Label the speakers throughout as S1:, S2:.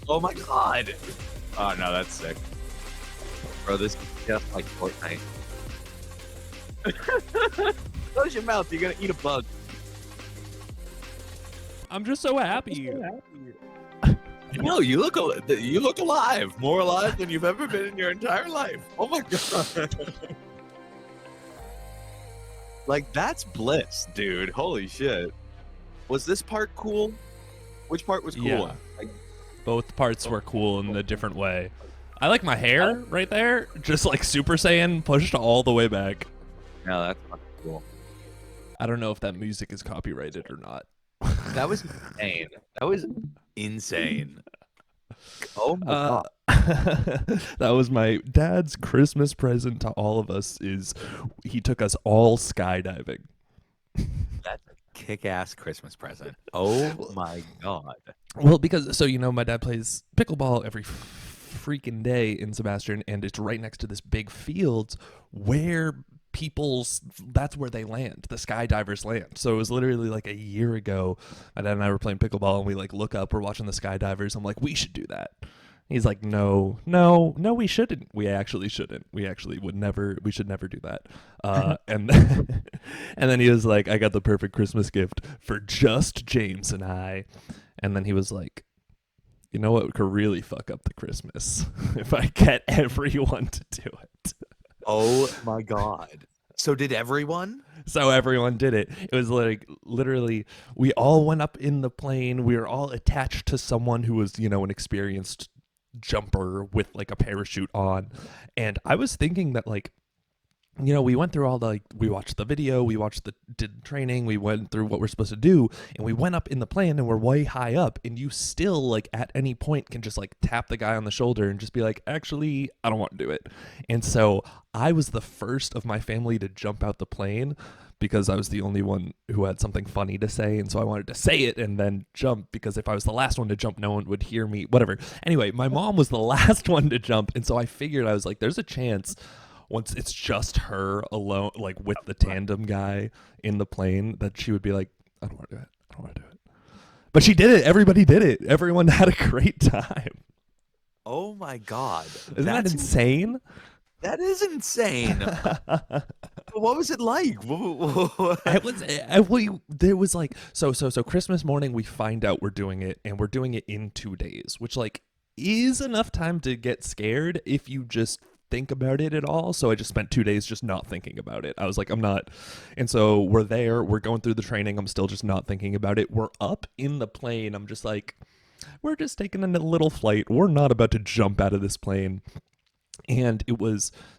S1: Oh my god. Oh no, that's sick. Bro, this is just like Fortnite. Close your mouth, you're gonna eat a bug.
S2: I'm just so happy.
S1: No, you look alive. More alive than you've ever been in your entire life. Oh my god. Like, that's bliss, dude. Holy shit. Was this part cool? Which part was cool?
S2: Yeah.
S1: Like,
S2: Both parts were cool in a different way. I like my hair right there, just like Super Saiyan pushed all the way back.
S1: no, that's not cool.
S2: I don't know if that music is copyrighted or not.
S1: That was insane. That was insane. Oh my god.
S2: That was my dad's Christmas present to all of us. Is he took us all skydiving.
S1: That's a kick-ass Christmas present. Oh my god.
S2: Well, because my dad plays pickleball every freaking day in Sebastian, and it's right next to this big field where that's where they land, the skydivers land. So it was literally like a year ago, my dad and I were playing pickleball, and we like look up, we're watching the skydivers. I'm like, we should do that. He's like, no, we shouldn't. We actually shouldn't. We actually we should never do that. And then he was like, I got the perfect Christmas gift for just James and I. And then he was like, you know what could really fuck up the Christmas? If I get everyone to do it.
S1: Oh my god. So did everyone?
S2: So everyone did it. It was like literally we all went up in the plane. We were all attached to someone who was, an experienced jumper with like a parachute on. And I was thinking that like, we went through we watched the video, did training, we went through what we're supposed to do, and we went up in the plane and we're way high up, and you still like at any point can just like tap the guy on the shoulder and just be like, actually, I don't want to do it. And so I was the first of my family to jump out the plane because I was the only one who had something funny to say, and so I wanted to say it and then jump, because if I was the last one to jump, no one would hear me, whatever. Anyway, my mom was the last one to jump, and so I figured, I was like, there's a chance once it's just her alone, like with the tandem guy in the plane, that she would be like, I don't want to do it. But she did it. Everybody did it. Everyone had a great time.
S1: Oh my god.
S2: Isn't that insane?
S1: That is insane. What was it like?
S2: There was like, so Christmas morning we find out we're doing it, and we're doing it in 2 days, which like is enough time to get scared if you just think about it at all. So I just spent 2 days just not thinking about it. I was like, I'm not. And so we're there, we're going through the training, I'm still just not thinking about it. We're up in the plane, I'm just like, we're just taking a little flight, we're not about to jump out of this plane. And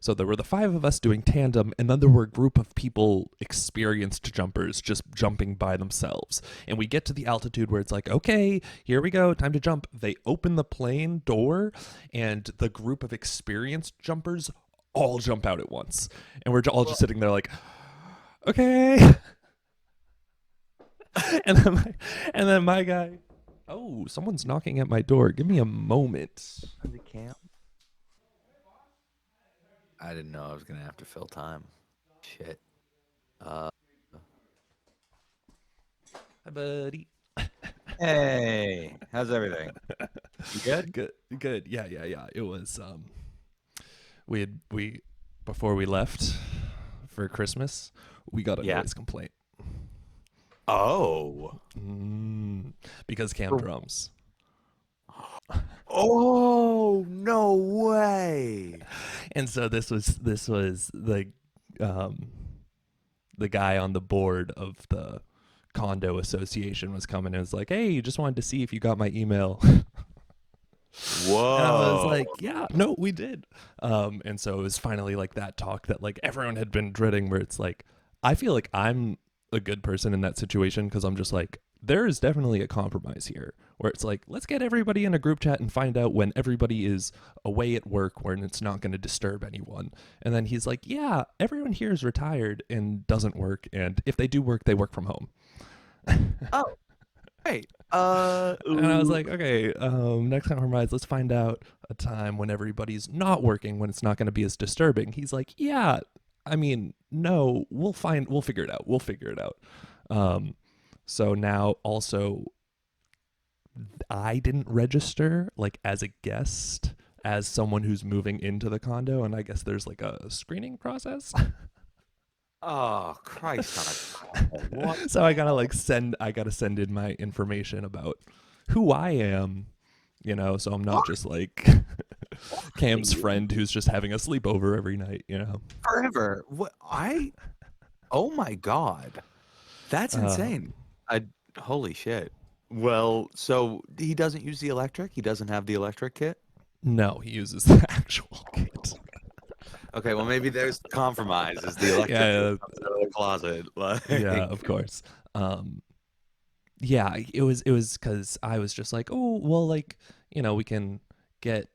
S2: so there were the 5 of us doing tandem, and then there were a group of people, experienced jumpers, just jumping by themselves. And we get to the altitude where it's like, okay, here we go, time to jump. They open the plane door, and the group of experienced jumpers all jump out at once. And we're all just sitting there like, okay. and then my guy, oh, someone's knocking at my door. Give me a moment.
S1: Is it Cam? I didn't know I was gonna have to fill time. Shit.
S2: Hi, buddy.
S1: Hey, how's everything? You good?
S2: Good. Yeah. It was we before we left for Christmas, we got a noise complaint.
S1: Oh.
S2: Because Cam drums.
S1: Oh, no way.
S2: And so this was the guy on the board of the condo association was coming and was like, hey, just wanted to see if you got my email.
S1: Whoa.
S2: And I was like, yeah, no, we did. And so it was finally like that talk that like everyone had been dreading, where it's like, I feel like I'm a good person in that situation, because I'm just like, there is definitely a compromise here, where it's like, let's get everybody in a group chat and find out when everybody is away at work, when it's not going to disturb anyone. And then he's like, yeah, everyone here is retired and doesn't work, and if they do work, they work from home.
S1: Oh, great.
S2: And I was like, okay, next compromise, let's find out a time when everybody's not working, when it's not going to be as disturbing. He's like, yeah, I mean, no, we'll figure it out. So now also I didn't register like as a guest, as someone who's moving into the condo, and I guess there's like a screening process.
S1: Oh, Christ on a cobble. What
S2: So
S1: the
S2: I gotta
S1: hell?
S2: like send in my information about who I am, so I'm not
S1: What?
S2: just like Cam's
S1: You
S2: friend who's just having a sleepover every night.
S1: forever. What oh my God. That's
S2: Uh,
S1: insane. I holy shit. Well, so he doesn't use the electric? He doesn't have the electric kit?
S2: no, he uses the actual kit.
S1: Okay, well maybe there's the compromise is the electric kit
S2: Yeah,
S1: comes out of the closet.
S2: yeah,
S1: Like
S2: of course. Yeah, it was because I was just like, oh well, like we can get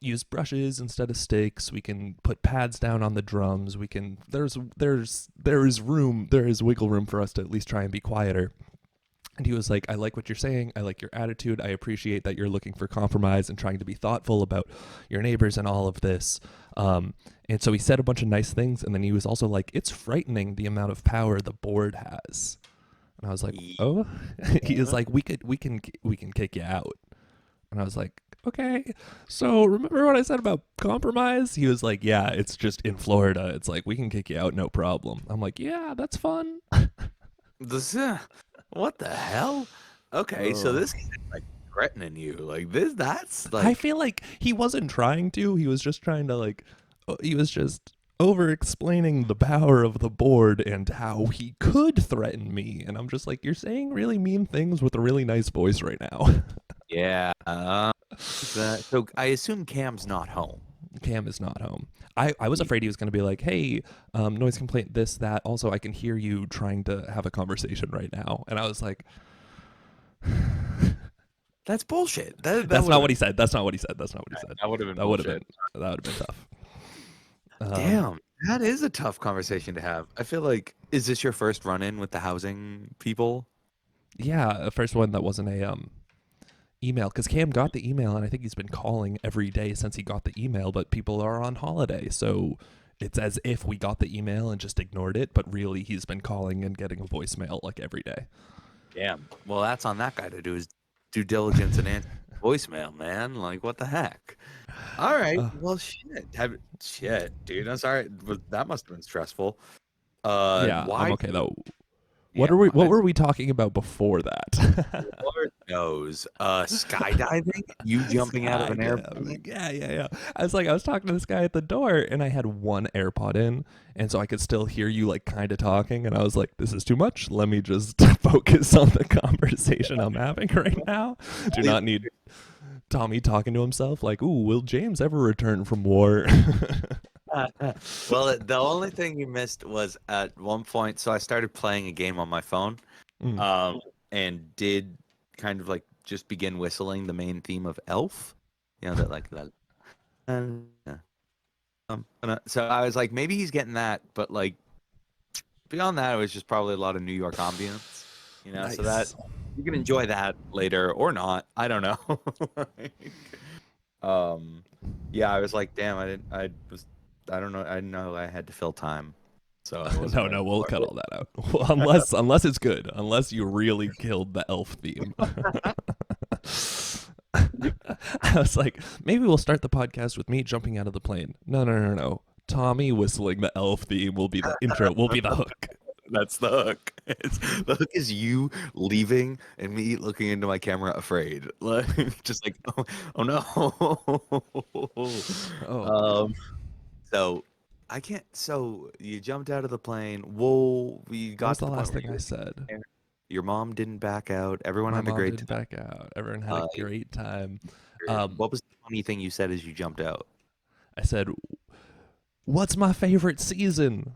S2: use brushes instead of sticks. We can put pads down on the drums. We can there is wiggle room for us to at least try and be quieter. And he was like, I like what you're saying. I like your attitude. I appreciate that you're looking for compromise and trying to be thoughtful about your neighbors and all of this. And so he said a bunch of nice things. And then he was also like, it's frightening the amount of power the board has. And I was like, oh, he is
S1: yeah.
S2: like, we can kick you out. And I was like, okay. So remember what I said about compromise? He was like, yeah, it's just in Florida. It's like, we can kick you out, no problem. I'm like, yeah, that's fun.
S1: This what the hell? Okay, so
S2: Ugh.
S1: this is like threatening you. Like this that's
S2: I
S1: like
S2: feel like he wasn't trying to. He was just trying to he was just over explaining the power of the board and how he could threaten me. And I'm just like, you're saying really mean things with a really nice voice right now.
S1: yeah. So I assume Cam's not home.
S2: Cam is not home. I was afraid he was going to be like, hey, noise complaint, this, that. Also, I can hear you trying to have a conversation right now. And I was like,
S1: That's bullshit. That
S2: that's
S1: would
S2: not
S1: have
S2: what
S1: been
S2: he said. That's not what he said. That's not what he said.
S1: that would have been
S2: That would have
S1: bullshit.
S2: been that would have been tough.
S1: Damn, that is a tough conversation to have. I feel like is this your first run-in with the housing people?
S2: Yeah, the first one that wasn't a email, because Cam got the email and I think he's been calling every day since he got the email, but people are on holiday, so it's as if we got the email and just ignored it, but really he's been calling and getting a voicemail like every day.
S1: Damn. Well, that's on that guy to do his due diligence and answer voicemail, man. Like what the heck? All right.
S2: Uh,
S1: Well, shit, dude. I'm sorry. That must have been stressful.
S2: yeah, I'm
S1: Why?
S2: okay though.
S1: Yeah.
S2: What were we talking about before that?
S1: Lord knows. Skydiving? You jumping out of an airplane?
S2: Yeah. I was talking to this guy at the door and I had one AirPod in and so I could still hear you like kind of talking and I was like, this is too much. Let me just focus on the conversation I'm having right now. Do not need Tommy talking to himself like, ooh, will James ever return from war?
S1: Well, the only thing you missed was at one point. So I started playing a game on my phone,
S2: Mm.
S1: and did kind of like just begin whistling the main theme of Elf. You know that like that. Yeah. So I was like, maybe he's getting that, but like beyond that, it was just probably a lot of New York ambience. So that
S2: Nice.
S1: you can enjoy that later or not. I don't know. Yeah, I was like, damn, I don't know. I didn't know I had to fill time, so I wasn't ready
S2: No, we'll
S1: for
S2: cut
S1: it.
S2: all that out. Well, unless it's good. Unless you really killed the elf theme. I was like, maybe we'll start the podcast with me jumping out of the plane. No. Tommy whistling the elf theme will be the intro, will be the hook.
S1: That's the hook. The hook is you leaving and me looking into my camera afraid, like just like, oh no.
S2: Oh.
S1: So I can't. So you jumped out of the plane. Whoa, we
S2: What
S1: got
S2: was
S1: to
S2: the
S1: the point
S2: last
S1: where
S2: thing I said?
S1: your mom didn't back out. Everyone
S2: My
S1: had a
S2: mom
S1: great
S2: didn't
S1: time.
S2: back out. Everyone had a great time.
S1: What was the funny thing you said as you jumped out?
S2: I said, what's my favorite season?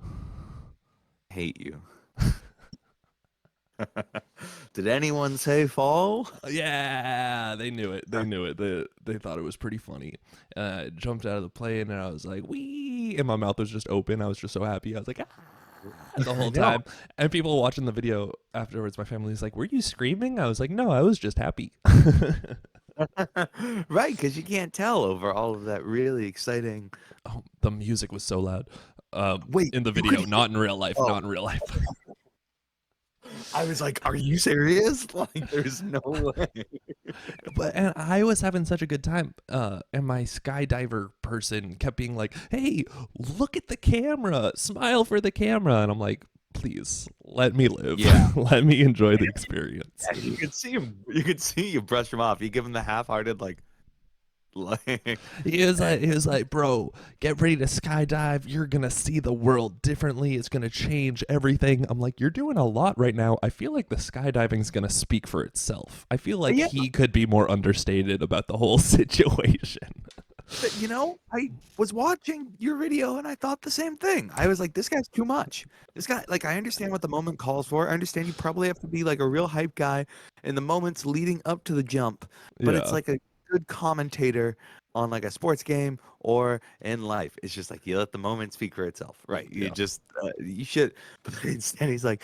S1: Hate you. Did anyone say fall?
S2: Yeah, they knew it. They knew it. They thought it was pretty funny. Jumped out of the plane and I was like, wee! And my mouth was just open. I was just so happy. I was like, ah! The whole
S1: No.
S2: time. And people watching the video afterwards, my family was like, were you screaming? I was like, no, I was just happy.
S1: Right, because you can't tell over all of that really exciting.
S2: Oh, the music was so loud.
S1: Wait,
S2: In the
S1: you
S2: video,
S1: could.
S2: not in real life.
S1: Oh,
S2: Not in real life.
S1: I was like, "Are you serious?" Like, there's no way.
S2: And I was having such a good time, and my skydiver person kept being like, "Hey, look at the camera, smile for the camera," and I'm like, "Please let me live.
S1: Yeah.
S2: Let me enjoy the experience."
S1: Yeah, you could see him. You could see you brush him off. You give him the half-hearted like.
S2: He was like, "Bro, get ready to skydive. You're gonna see the world differently. It's gonna change everything." I'm like, "You're doing a lot right now. I feel like the skydiving's gonna speak for itself. I feel like
S1: Yeah.
S2: he could be more understated about the whole situation."
S1: You know, I was watching your video and I thought the same thing. I was like, this guy's too much. This guy, like, I understand what the moment calls for. I understand you probably have to be like a real hype guy in the moments leading up to the jump, but it's
S2: Yeah.
S1: like a good commentator on like a sports game or in life. It's just like you let the moment speak for itself, right? You
S2: Yeah.
S1: just you should. But instead, he's like,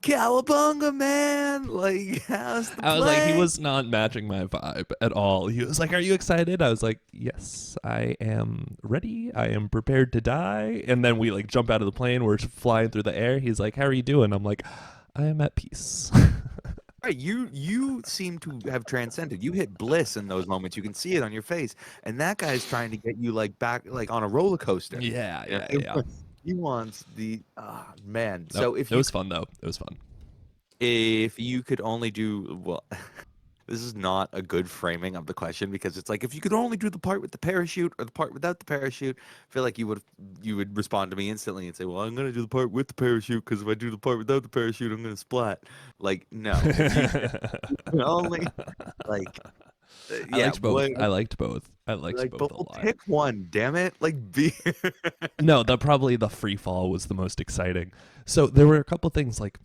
S1: "Cowabunga, man! Like, how's the
S2: I was like, he
S1: play?"
S2: was not matching my vibe at all. He was like, "Are you excited?" I was like, "Yes, I am ready. I am prepared to die." And then we like jump out of the plane. We're flying through the air. He's like, "How are you doing?" I'm like, "I am at peace."
S1: Right, you seem to have transcended. You hit bliss in those moments. You can see it on your face. And that guy's trying to get you like back like on a roller coaster.
S2: Yeah,
S1: You know,
S2: yeah.
S1: he wants the man.
S2: Nope.
S1: So
S2: It was fun though. It was fun.
S1: if you could only do well, this is not a good framing of the question because it's like if you could only do the part with the parachute or the part without the parachute, I feel like you would respond to me instantly and say, "Well, I'm gonna do the part with the parachute because if I do the part without the parachute, I'm gonna splat." Like, no, if you could only like,
S2: I
S1: yeah,
S2: liked both. I liked both. I liked
S1: like,
S2: both
S1: but
S2: a
S1: we'll
S2: lot.
S1: pick one. Damn it! Like, be
S2: No, probably the free fall was the most exciting. So there were a couple things like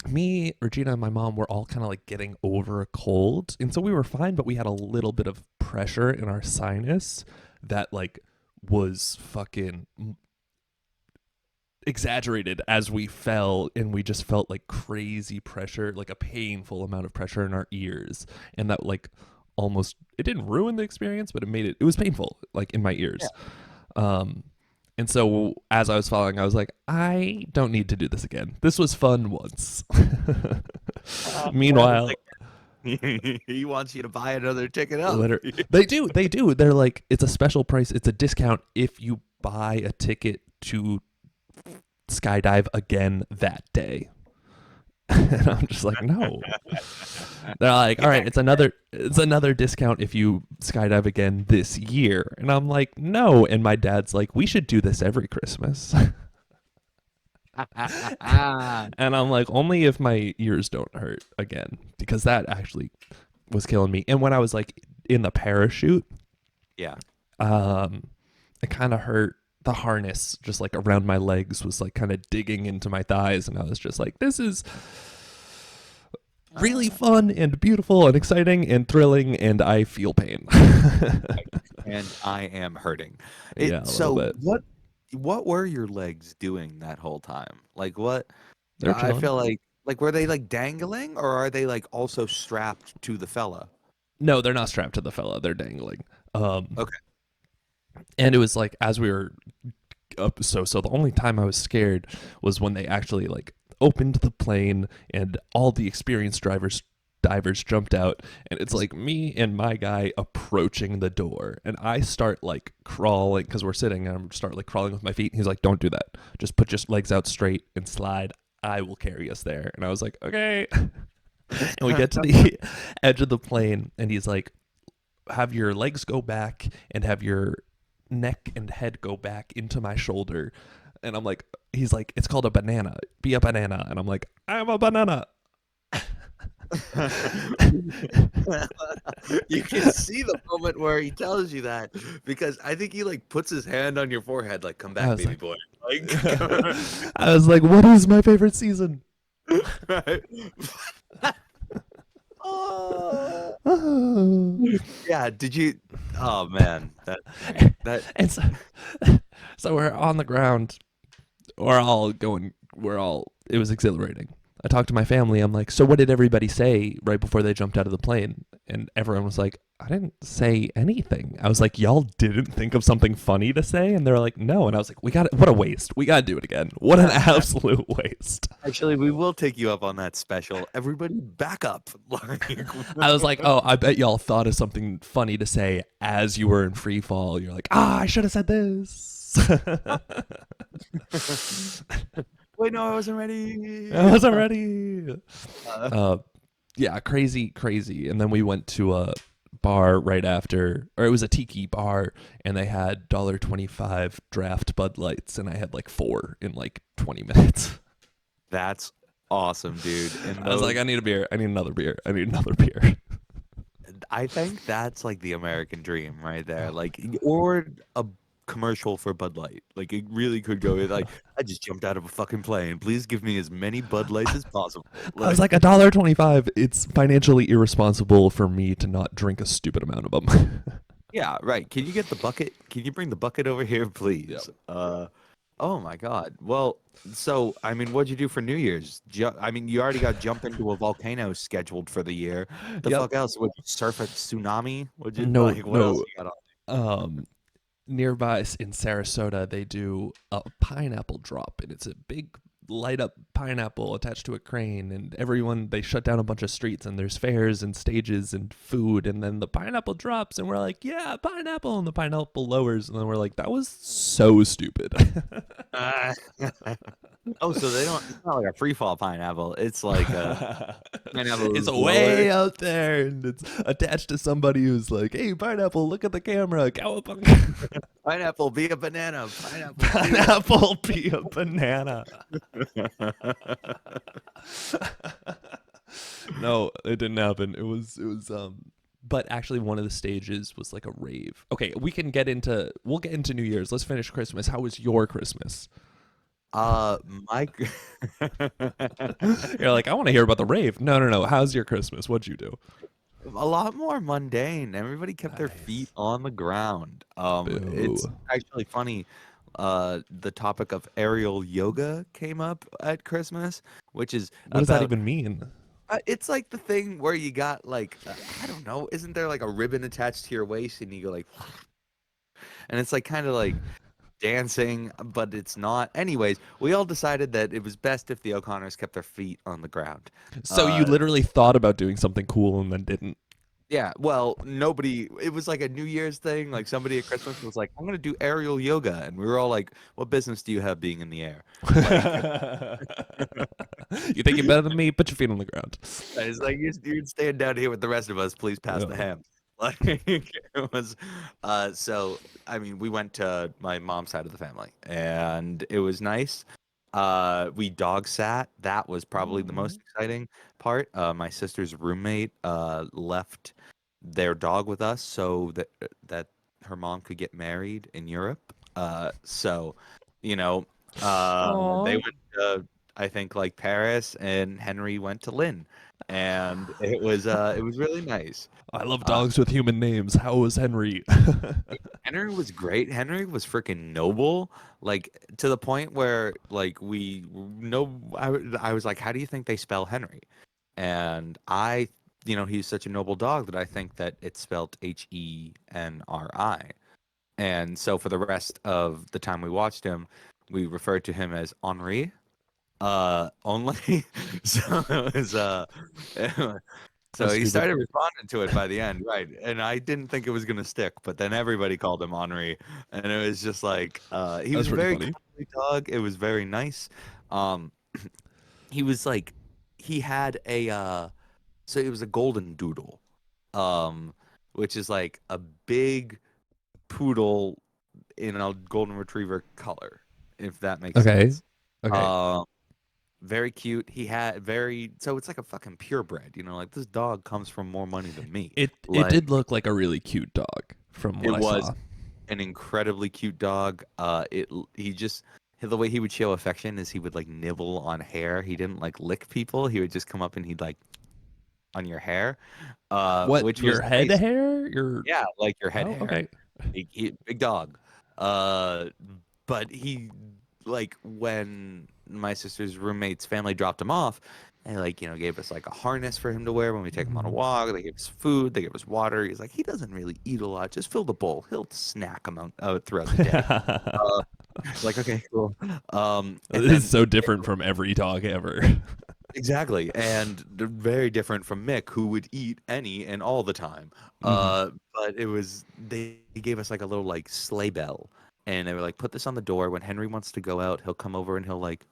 S2: me, Regina, and my mom were all kind of like getting over a cold, and so we were fine, but we had a little bit of pressure in our sinus that like was fucking exaggerated as we fell, and we just felt like crazy pressure, like a painful amount of pressure in our ears, and that like almost, it didn't ruin the experience, but it was painful like in my ears. And so as I was falling, I was like, I don't need to do this again. This was fun once. Meanwhile,
S1: he wants you to buy another ticket up.
S2: they do. They're like, it's a special price. It's a discount if you buy a ticket to skydive again that day. And I'm just like, no. They're like, all right, it's another discount if you skydive again this year. And I'm like, no. And my dad's like, we should do this every Christmas. And I'm like, only if my ears don't hurt again, because that actually was killing me. And when I was like in the parachute,
S1: Yeah.
S2: it kind of hurt. The harness just like around my legs was like kind of digging into my thighs, and I was just like, this is really fun and beautiful and exciting and thrilling, and I feel pain.
S1: And I am hurting.
S2: Yeah, a
S1: so
S2: little bit.
S1: what were your legs doing that whole time? Like what?
S2: They're
S1: I
S2: chilling.
S1: feel like were they like dangling or are they like also strapped to the fella?
S2: No, they're not strapped to the fella. They're dangling.
S1: Okay.
S2: And it was like as we were up, so the only time I was scared was when they actually like opened the plane and all the experienced divers jumped out, and it's like me and my guy approaching the door, and I start like crawling because we're sitting, and I start like crawling with my feet, and he's like, don't do that, just put your legs out straight and slide, I will carry us there. And I was like, okay. And we get to the edge of the plane, and he's like, have your legs go back and have your neck and head go back into my shoulder. And I'm like, he's like, it's called a banana, be a banana. And I'm like, I'm a banana.
S1: You can see the moment where he tells you that because I think he like puts his hand on your forehead like, come back, baby boy. Like,
S2: I was like, what is my favorite season?
S1: right? Yeah, did you? Oh man, that
S2: And so we're on the ground. It was exhilarating. I talked to my family. I'm like, so what did everybody say right before they jumped out of the plane? And everyone was like, I didn't say anything. I was like, y'all didn't think of something funny to say? And they're like, no. And I was like, what a waste. We got to do it again. What an absolute waste.
S1: Actually, we will take you up on that special. Everybody back up. Like,
S2: I was like, oh, I bet y'all thought of something funny to say as you were in free fall. You're like, I should have said this.
S1: wait, no, I wasn't ready.
S2: I wasn't ready.
S1: Uh,
S2: Yeah, crazy, crazy. And then we went to a bar right after, or it was a tiki bar, and they had $1.25 draft Bud Lights, and I had like 4 in like 20 minutes.
S1: that's awesome, dude. And
S2: I was like, I need a beer. I need another beer. I need another beer.
S1: I think that's like the American dream right there. Like, or a commercial for Bud Light. Like, it really could go with, like, I just jumped out of a fucking plane. Please give me as many Bud Lights as possible.
S2: I was like, $1.25. It's financially irresponsible for me to not drink a stupid amount of them.
S1: yeah, right. Can you get the bucket? Can you bring the bucket over here, please?
S2: Yep.
S1: Oh my God. Well, so I mean, what'd you do for New Year's? I mean, you already got jump into a volcano scheduled for the year. The
S2: Yep.
S1: fuck else? Would you surf a tsunami? Would you
S2: No,
S1: like? What else
S2: no.
S1: you got on?
S2: Um, Nearby in Sarasota, they do a pineapple drop, and it's a big light up pineapple attached to a crane, and everyone, they shut down a bunch of streets, and there's fairs and stages and food, and then the pineapple drops, and we're like, yeah, pineapple, and the pineapple lowers, and then we're like, that was so stupid.
S1: Uh, oh, so they don't. It's not like a free fall pineapple. It's like a pineapple
S2: It's
S1: is
S2: way
S1: lower.
S2: out there, and it's attached to somebody who's like, hey, pineapple, look at the camera, cowabunga.
S1: Pineapple be a banana. Pineapple.
S2: Pineapple be a banana. No, it didn't happen. It was but actually one of the stages was like a rave. Okay, we'll get into New Year's. Let's finish Christmas. How was your Christmas?
S1: My.
S2: You're like, I want to hear about the rave. No, no, no. How's your Christmas? What'd you do?
S1: A lot more mundane. Everybody kept their feet
S2: Nice.
S1: on the ground.
S2: Boo.
S1: It's actually funny. The topic of aerial yoga came up at Christmas, which is
S2: What does that
S1: about.
S2: even mean?
S1: It's like the thing where you got like I don't know. Isn't there like a ribbon attached to your waist and you go like, and it's like kind of like dancing, but it's not. Anyways, we all decided that it was best if the O'Connors kept their feet on the ground.
S2: So you
S1: Uh,
S2: literally thought about doing something cool and then didn't.
S1: Yeah, well, nobody. It was like a New Year's thing. Like somebody at Christmas was like, "I'm gonna do aerial yoga," and we were all like, "What business do you have being in the air?" Like,
S2: You think you're better than me? Put your feet on the ground.
S1: it's like you're staying down here with the rest of us. Please pass the
S2: Yeah.
S1: ham. Like it was. So I mean, we went to my mom's side of the family, and it was nice. We dog sat. That was probably the most exciting part. My sister's roommate left their dog with us so that her mom could get married in Europe. So, you know, they
S2: Aw.
S1: went to I think like Paris, and Henry went to Lynn, and it was really nice.
S2: I love
S1: Uh,
S2: dogs with human names. How was Henry?
S1: Henry was great. Henry was freaking noble, like to the point where like we know. I was like, how do you think they spell Henry? And he's such a noble dog that I think that it's spelled Henri. And so for the rest of the time we watched him, we referred to him as Henri. Only. So it was so
S2: That's
S1: he
S2: stupid.
S1: started responding to it by the end, right? And I didn't think it was gonna stick, but then everybody called him Henri, and it was just like he
S2: That's
S1: was a
S2: pretty
S1: very
S2: funny.
S1: cuddly dog. It was very nice. Um, he was like he had a so it was a golden doodle, um, which is like a big poodle in a golden retriever color, if that makes
S2: Okay.
S1: sense.
S2: Okay.
S1: Um, very cute. He had very so it's like a fucking purebred, like this dog comes from more money than me.
S2: It
S1: Like
S2: did look like a really cute dog from what
S1: it
S2: I
S1: was
S2: saw.
S1: an incredibly cute dog. He just the way he would show affection is he would like nibble on hair. He didn't like lick people. He would just come up and he'd like on your hair,
S2: What,
S1: which
S2: your
S1: was
S2: head
S1: nice.
S2: hair? Your
S1: Yeah, like your head
S2: Oh,
S1: hair.
S2: okay.
S1: Big dog. Uh, but he like when my sister's roommate's family dropped him off, They like, gave us like a harness for him to wear when we take him on a
S2: Mhm.
S1: walk. They gave us food. They gave us water. He's like, he doesn't really eat a lot. Just fill the bowl. He'll snack amount throughout the day. Uh, like, okay, cool. And
S2: This is
S1: then
S2: so different from every dog ever.
S1: exactly, and they're very different from Mick, who would eat any and all the time.
S2: Mhm.
S1: But it was they gave us like a little like sleigh bell, and they were like, put this on the door. When Henry wants to go out, he'll come over and he'll like,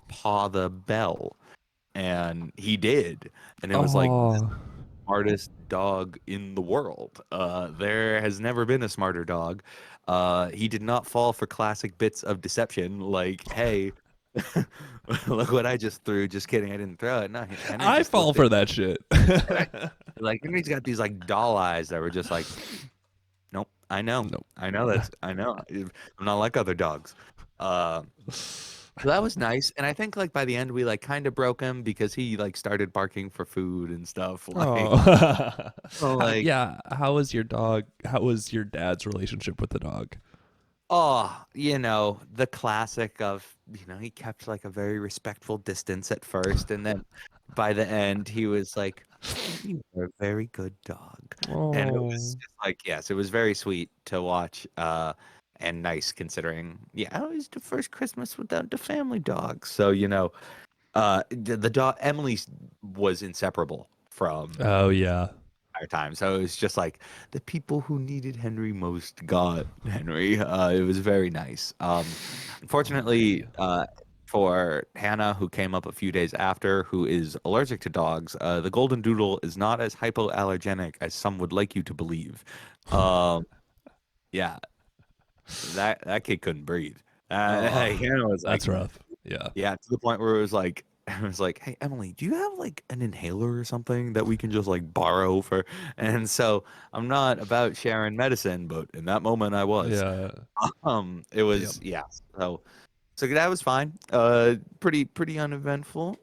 S1: paw the bell, and he did, and it was like
S2: Oh.
S1: smartest dog in the world. There has never been a smarter dog. He did not fall for classic bits of deception like, hey, look what I just threw. Just kidding, I didn't throw it. No, Henry
S2: I
S1: just
S2: fall
S1: looked at
S2: for that shit.
S1: and like Henry's got these like doll eyes that were just like, nope,
S2: Nope.
S1: I know I know. I'm not like other dogs. Uh, so that was nice, and I think like by the end we like kind of broke him because he like started barking for food and stuff. Like,
S2: Oh.
S1: so, like,
S2: Yeah, how was your dog? How was your dad's relationship with the dog?
S1: oh, the classic of, he kept like a very respectful distance at first, and then by the end he was like, you're a very good dog. And it was
S2: Oh.
S1: just like, yes, it was very sweet to watch, and nice considering, yeah, it was the first Christmas without the family dog. So, the dog Emily was inseparable from
S2: Oh yeah.
S1: entire time. So it was just like the people who needed Henry most got Henry. It was very nice. Unfortunately, for Hannah, who came up a few days after, who is allergic to dogs, the golden doodle is not as hypoallergenic as some would like you to believe. Um, yeah, that kid couldn't breathe.
S2: Oh,
S1: Hannah was like,
S2: that's rough. Yeah.
S1: yeah, to the point where it was like, I was like, "Hey, Emily, do you have like an inhaler or something that we can just like borrow for?" And so I'm not about sharing medicine, but in that moment I was.
S2: Yeah.
S1: It
S2: Yep.
S1: was, yeah. So that was fine. Pretty uneventful,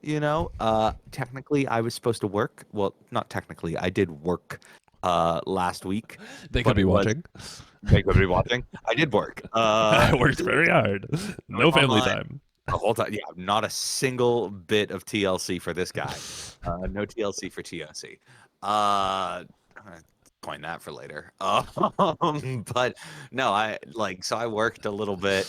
S1: Technically, I was supposed to work. Well, not technically, I did work last week,
S2: They could
S1: but
S2: be
S1: it was
S2: watching.
S1: they could be watching. I did work.
S2: I worked very hard.
S1: I was
S2: No family
S1: online
S2: time.
S1: the whole time. Yeah, not a single bit of TLC for this guy. No TLC for TOC. I'm gonna coin that for later. But no, so I worked a little bit,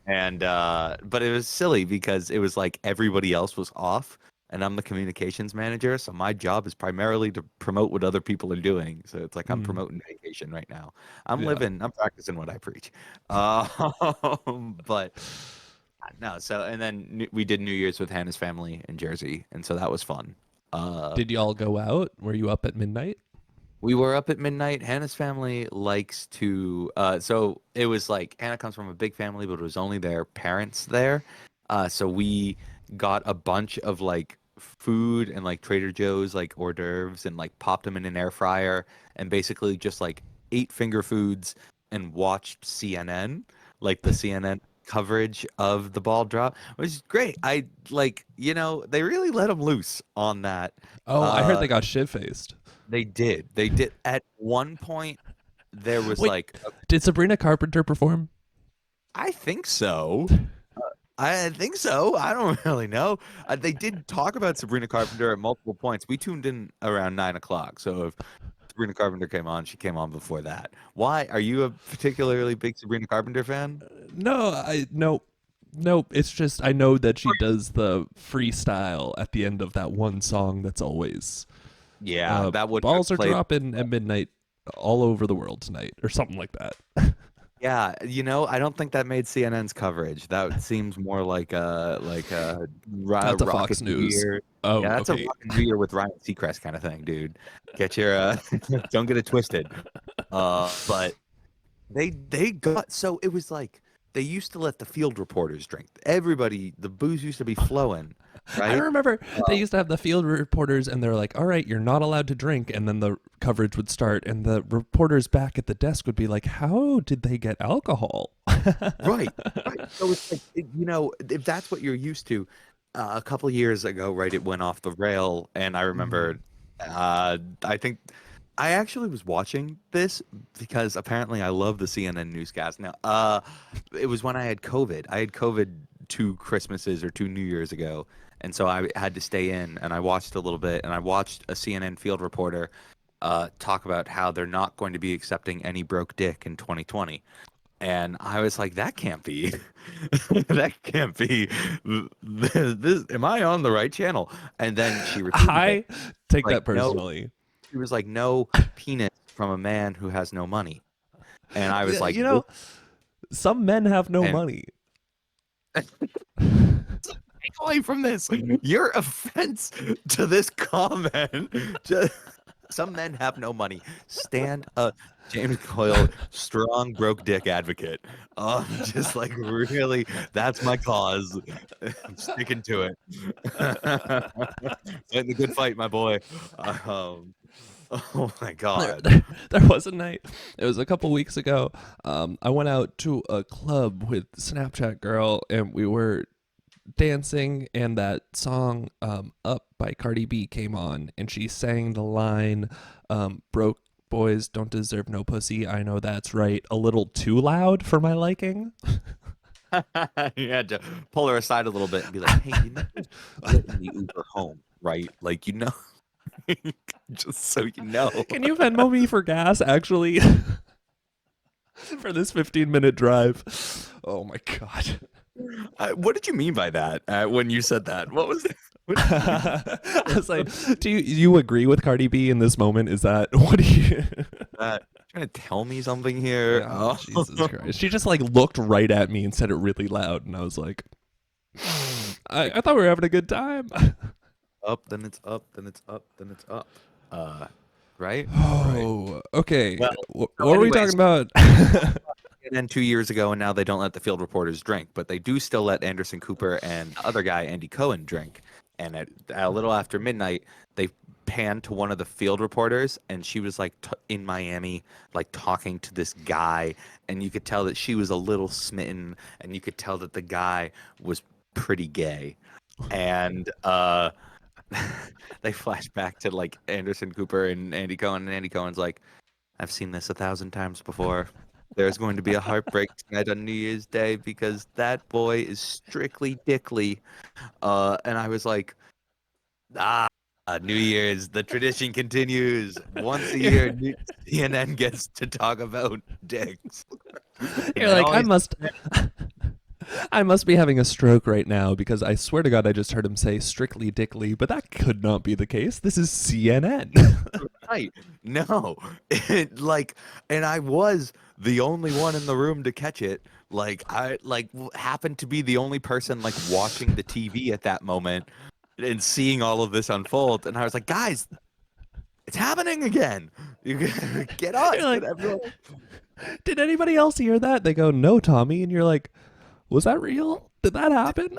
S1: and but it was silly because it was like everybody else was off, and I'm the communications manager, so my job is primarily to promote what other people are doing. So it's like I'm
S2: Mm,
S1: promoting vacation right now.
S2: yeah.
S1: I'm practicing what I preach. But no, so and then we did New Year's with Hannah's family in Jersey, and so that was fun. Uh,
S2: Did y'all go out? Were you up at midnight?
S1: we were up at midnight. Hannah's family likes to, so it was like Hannah comes from a big family, but it was only their parents there. So we got a bunch of like food and like Trader Joe's like hors d'oeuvres and like popped them in an air fryer and basically just like ate finger foods and watched CNN, like the CNN coverage of the ball drop, which is great. I like, they really let them loose on that.
S2: Oh, I heard
S1: Uh,
S2: they got shit faced.
S1: they did. They did. At one point, there was
S2: Wait,
S1: like,
S2: did Sabrina Carpenter perform?
S1: I think so. I think so. I don't really know. They did talk about Sabrina Carpenter at multiple points. We tuned in around 9 o'clock. So if Sabrina Carpenter came on, she came on before that. Why? Are you a particularly big Sabrina Carpenter fan?
S2: No, nope. It's just I know that she does the freestyle at the end of that one song that's always
S1: Yeah, that would have
S2: balls are
S1: played.
S2: dropping at midnight all over the world tonight or something like that.
S1: Yeah, I don't think that made CNN's coverage. That seems more like a
S2: That's a Fox News.
S1: Rocketeer.
S2: Oh,
S1: Yeah, that's a
S2: okay.
S1: Rocketeer with Ryan Seacrest kind of thing, dude. Get your don't get it twisted. But they got so it was like they used to let the field reporters drink. Everybody, the booze used to be flowing,
S2: I
S1: right?
S2: remember they used to have the field reporters, and they're like, "All right, you're not allowed to drink," and then the coverage would start, and the reporters back at the desk would be like, "How did they get alcohol?"
S1: Right, right. So it's like, if that's what you're used to, a couple of years ago, right, it went off the rail, and I
S2: Mhm.
S1: remember, I think I actually was watching this because apparently I love the CNN newscast. Now, it was when I had COVID. I had COVID 2 Christmases or 2 New Years ago, and so I had to stay in, and I watched a little bit, and I watched a CNN field reporter talk about how they're not going to be accepting any broke dick in 2020. And I was like, that can't be. That can't be. This, am I on the right channel? And then she repeated it.
S2: I take
S1: Like,
S2: that personally.
S1: she was like, no penis from a man who has no money. And I was
S2: Yeah,
S1: like,
S2: some men have no
S1: and
S2: money.
S1: take away from this. Your offense to this comment. Some men have no money. Stand up. James Coyle, strong broke dick advocate. Just like really, that's my cause. I'm sticking to it. Fighting the good fight, my boy. Oh my God.
S2: There was a night, it was a couple weeks ago. I went out to a club with Snapchat Girl, and we were dancing, and that song Up by Cardi B came on, and she sang the line, broke boys don't deserve no pussy, I know that's right, a little too loud for my liking.
S1: You had to pull her aside a little bit and be like, hey, you know, getting the Uber home, right? Like, you know, just so you know.
S2: Can you Venmo me for gas, actually? For this 15-minute drive. Oh my God.
S1: What did you mean by that when you said that? What was it?
S2: I was like, do you agree with Cardi B in this moment? Is that what do you
S1: Trying to tell me something here?
S2: Oh, Jesus Christ. She just like looked right at me and said it really loud, and I was like, I thought we were having a good time.
S1: Up, then it's up, then it's up, then it's up. Right?
S2: Oh, okay.
S1: Well,
S2: what
S1: so
S2: were we
S1: anyways,
S2: talking about?
S1: And then 2 years ago, and now they don't let the field reporters drink, but they do still let Anderson Cooper and the other guy, Andy Cohen, drink. And at a little after midnight, they panned to one of the field reporters, and she was like in Miami, like talking to this guy, and you could tell that she was a little smitten, and you could tell that the guy was pretty gay. And they flash back to like Anderson Cooper and Andy Cohen, and Andy Cohen's like, I've seen this 1,000 times before. There's going to be a heartbreak tonight on New Year's Day because that boy is strictly dickly. And I was like, New Year's, the tradition continues. Once a year, CNN gets to talk about dicks.
S2: You're like, I must be having a stroke right now because I swear to God I just heard him say strictly dickly, but that could not be the case. This is CNN.
S1: Right. No. And I was the only one in the room to catch it. Like I happened to be the only person like watching the TV at that moment and seeing all of this unfold. And I was like, guys, it's happening again. You get on.
S2: You're like, did anybody else hear that? They go, no, Tommy. And you're like, was that real? Did that happen?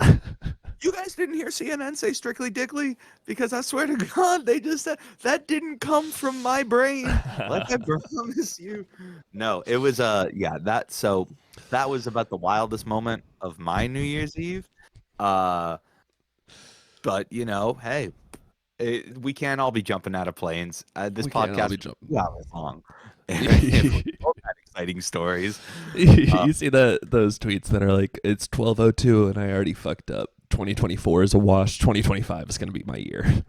S1: You guys didn't hear CNN say strictly dickly? Because I swear to God, they just said that didn't come from my brain. Like I promise you. No, it was that was about the wildest moment of my New Year's Eve. But you know, hey, we can't all be jumping out of planes. This
S2: We can't all be
S1: podcast
S2: jumping.
S1: 2 hours long. If we both had exciting stories.
S2: You see those tweets that are like, it's 12:02 and I already fucked up. 2024 is a wash. 2025 is going to be my year.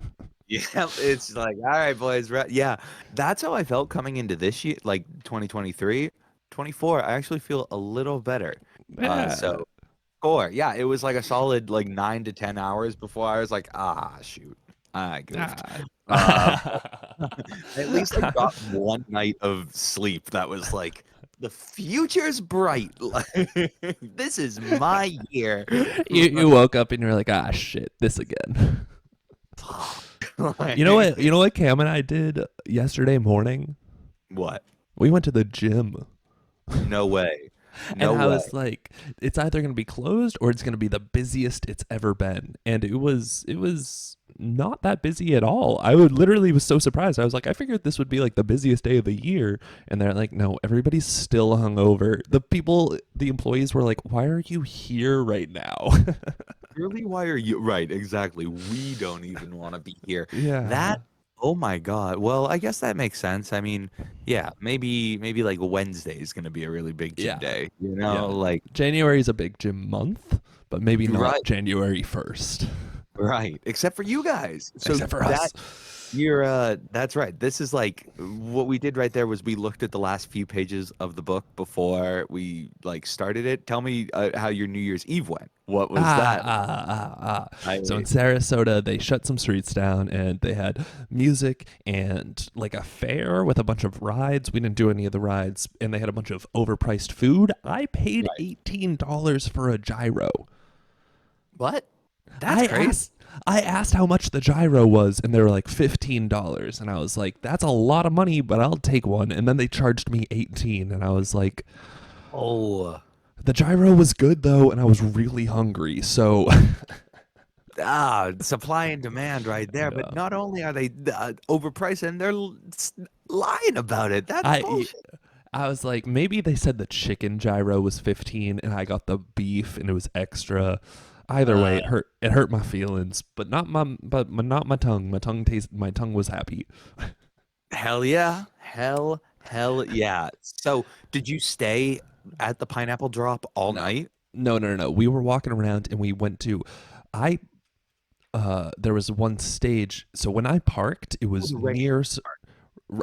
S1: Yeah, it's like, all right, boys. Yeah, that's how I felt coming into this year, like 2023. 24, I actually feel a little better.
S2: Yeah.
S1: So, score. Yeah, it was like a solid like 9 to 10 hours before I was like, shoot. I goofed. At least I got one night of sleep that was like, the future's bright. This is my year.
S2: You woke up and you're like, shit, this again. You know what Cam and I did yesterday morning?
S1: What?
S2: We went to the gym.
S1: No way.
S2: And I was like, it's either going to be closed or it's going to be the busiest it's ever been. And it was not that busy at all. I literally was so surprised. I was like, I figured this would be like the busiest day of the year. And they're like, no, everybody's still hungover. The employees were like, why are you here right now?
S1: Really, why are you right? Exactly. We don't even want to be here.
S2: Yeah.
S1: Oh my God. Well, I guess that makes sense. I mean, yeah, maybe like Wednesday is going to be a really big gym day. You know,
S2: Yeah.
S1: like
S2: January is a big gym month, but maybe not
S1: Right.
S2: January 1st.
S1: Right. Except for you guys. So
S2: except for
S1: that
S2: us.
S1: that's right. This is like what we did right there was we looked at the last few pages of the book before we like started it. Tell me how your New Year's Eve went. What was that?
S2: So in
S1: I
S2: Sarasota, they shut some streets down and they had music and like a fair with a bunch of rides. We didn't do any of the rides, and they had a bunch of overpriced food. I paid
S1: Right.
S2: $18 for a gyro.
S1: What? That's
S2: I
S1: crazy.
S2: asked I asked how much the gyro was, and they were like $15, and I was like, "That's a lot of money, but I'll take one." And then they charged me 18, and I was like,
S1: Oh.
S2: "The gyro was good though, and I was really hungry." So,
S1: Supply and demand right there. But
S2: yeah.
S1: not only are they overpriced, and they're lying about it. That's
S2: I
S1: bullshit.
S2: I was like, maybe they said the chicken gyro was 15, and I got the beef, and it was extra. Either way,
S1: Uh,
S2: it hurt my feelings, but not my tongue. My tongue was happy.
S1: Hell yeah. Hell yeah. So, did you stay at the Pineapple Drop all
S2: No.
S1: night?
S2: No, no, no, no. We were walking around and we went to I there was one stage. So when I parked, it
S1: Oh,
S2: was
S1: the rave.
S2: near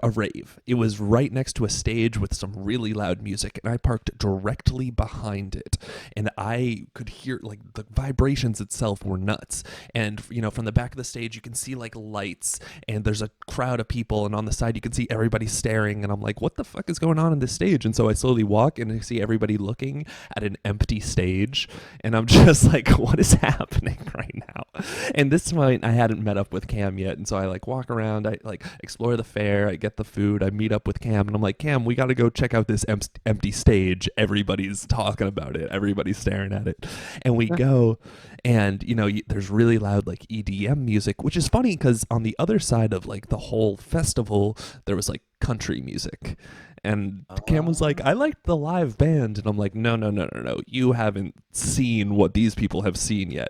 S2: a rave. It was right next to a stage with some really loud music, and I parked directly behind it. And I could hear like the vibrations itself were nuts. And from the back of the stage, you can see like lights, and there's a crowd of people, and on the side, you can see everybody staring. And I'm like, what the fuck is going on in this stage? And so I slowly walk, and I see everybody looking at an empty stage, and I'm just like, what is happening right now? And this point, I hadn't met up with Cam yet, and so I like walk around, I like explore the fair, I get the food, I meet up with Cam, and I'm like, Cam, we got to go check out this empty stage. Everybody's talking about it, everybody's staring at it, and we go, and there's really loud like EDM music, which is funny because on the other side of like the whole festival, there was like country music. And Cam was like, I liked the live band. And I'm like, no, no, no, no, no. You haven't seen what these people have seen yet.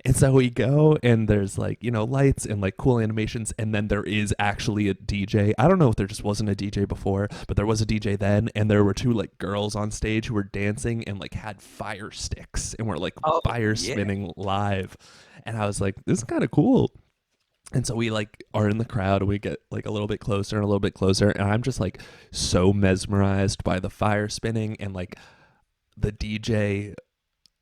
S2: And so we go, and there's like, lights and like cool animations. And then there is actually a DJ. I don't know if there just wasn't a DJ before, but there was a DJ then. And there were two like girls on stage who were dancing and like had fire sticks and were like
S1: Oh,
S2: fire
S1: yeah.
S2: spinning live. And I was like, this is kind of cool. And so we like are in the crowd, and we get like a little bit closer and a little bit closer. And I'm just like so mesmerized by the fire spinning, and like the DJ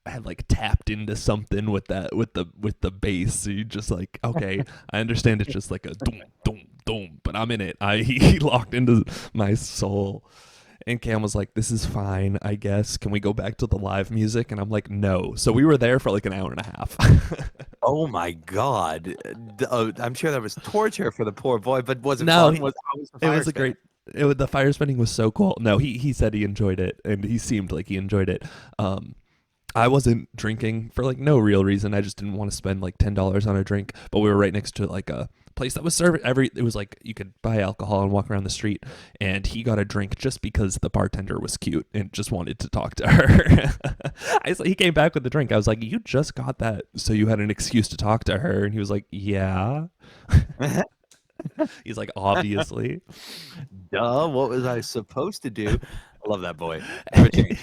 S2: had like tapped into something with the bass. So you just like, okay, I understand it's just like a doom doom doom, but I'm in it. He locked into my soul. And Cam was like, this is fine, I guess. Can we go back to the live music? And I'm like, no. So we were there for like an hour and a half.
S1: Oh my God. I'm sure that was torture for the poor boy, but was it
S2: No,
S1: fun? How was the
S2: it
S1: fire
S2: was a
S1: spinning?
S2: great. The fire spinning was so cool. No, he said he enjoyed it, and he seemed like he enjoyed it. I wasn't drinking for like no real reason. I just didn't want to spend like $10 on a drink. But we were right next to like a place that was serving it was like you could buy alcohol and walk around the street. And he got a drink just because the bartender was cute and just wanted to talk to her. He came back with the drink. I was like, you just got that, so you had an excuse to talk to her. And he was like, yeah. He's like, obviously.
S1: Duh, what was I supposed to do? I love that boy. Never change.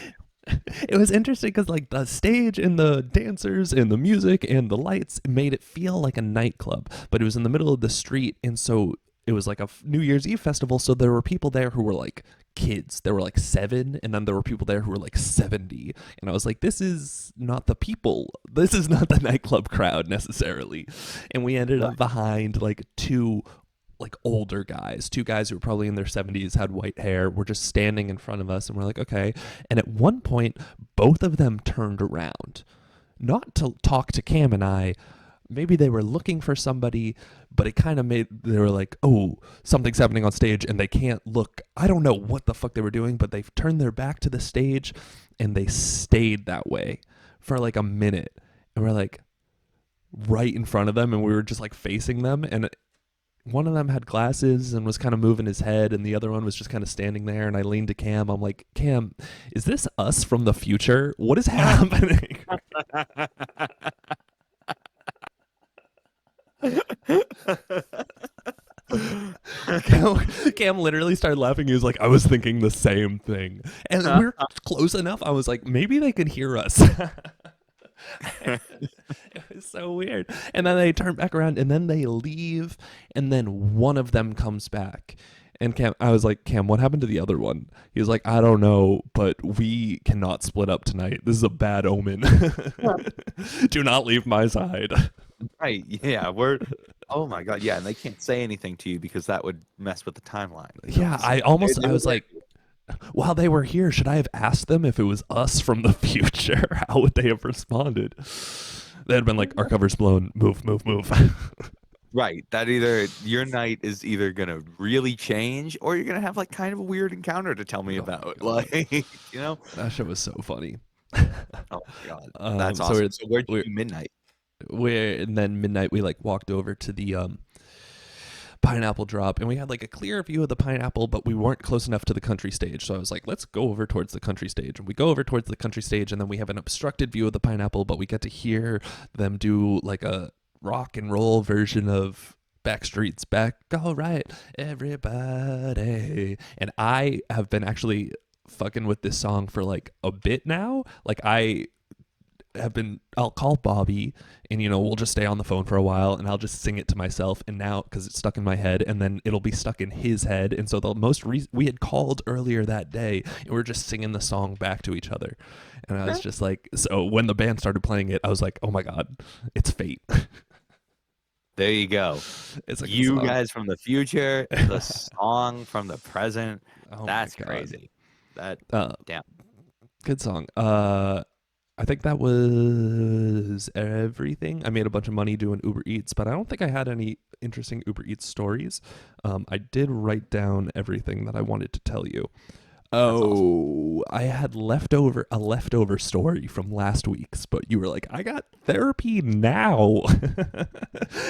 S2: It was interesting because like the stage and the dancers and the music and the lights made it feel like a nightclub, but it was in the middle of the street. And so it was like a New Year's Eve festival. So there were people there who were like kids. There were like 7, and then there were people there who were like 70. And I was like, this is not the people. This is not the nightclub crowd necessarily. And we ended up behind like two like older guys, 2 guys who were probably in their 70s, had white hair, were just standing in front of us, and we're like, okay. And at one point, both of them turned around, not to talk to Cam and I. Maybe they were looking for somebody, but it kind of they were like, oh, something's happening on stage, and they can't look. I don't know what the fuck they were doing, but they turned their back to the stage, and they stayed that way for like a minute. And we're like right in front of them, and we were just like facing them, and one of them had glasses and was kind of moving his head, and the other one was just kind of standing there. And I leaned to Cam. I'm like, Cam, is this us from the future? What is happening? Cam literally started laughing. He was like, I was thinking the same thing. And we were close enough. I was like, maybe they could hear us. It was so weird. And then they turn back around and then they leave and then one of them comes back. And Cam, I was like, Cam, what happened to the other one? He was like, I don't know, but we cannot split up tonight. This is a bad omen. Do not leave my side.
S1: Right. Yeah. Oh my God. Yeah. And they can't say anything to you because that would mess with the timeline.
S2: Yeah. I was like, while they were here, should I have asked them if it was us from the future? How would they have responded? They'd have been like, our cover's blown. Move.
S1: Right. That either your night is either gonna really change or you're gonna have like kind of a weird encounter to tell me about. Like,
S2: that shit was so funny.
S1: Oh my God. That's awesome. So where'd you do midnight?
S2: And then midnight we like walked over to the pineapple drop, and we had like a clear view of the pineapple, but we weren't close enough to the country stage. So I was like, let's go over towards the country stage. And we go over towards the country stage, and then we have an obstructed view of the pineapple, but we get to hear them do like a rock and roll version of Backstreet's Back All Right, Everybody. And I have been actually fucking with this song for like a bit now. Like I'll call Bobby and we'll just stay on the phone for a while and I'll just sing it to myself, and now because it's stuck in my head and then it'll be stuck in his head. And so we had called earlier that day and we're just singing the song back to each other, and I was just like, so when the band started playing it I was like, oh my God, it's fate.
S1: There you go.
S2: It's like
S1: you guys from the future, the song from the present.
S2: Oh,
S1: that's crazy. That damn
S2: good song. I think that was everything. I made a bunch of money doing Uber Eats, but I don't think I had any interesting Uber Eats stories. I did write down everything that I wanted to tell you. Oh, awesome. I had a leftover story from last week's, but you were like, I got therapy now.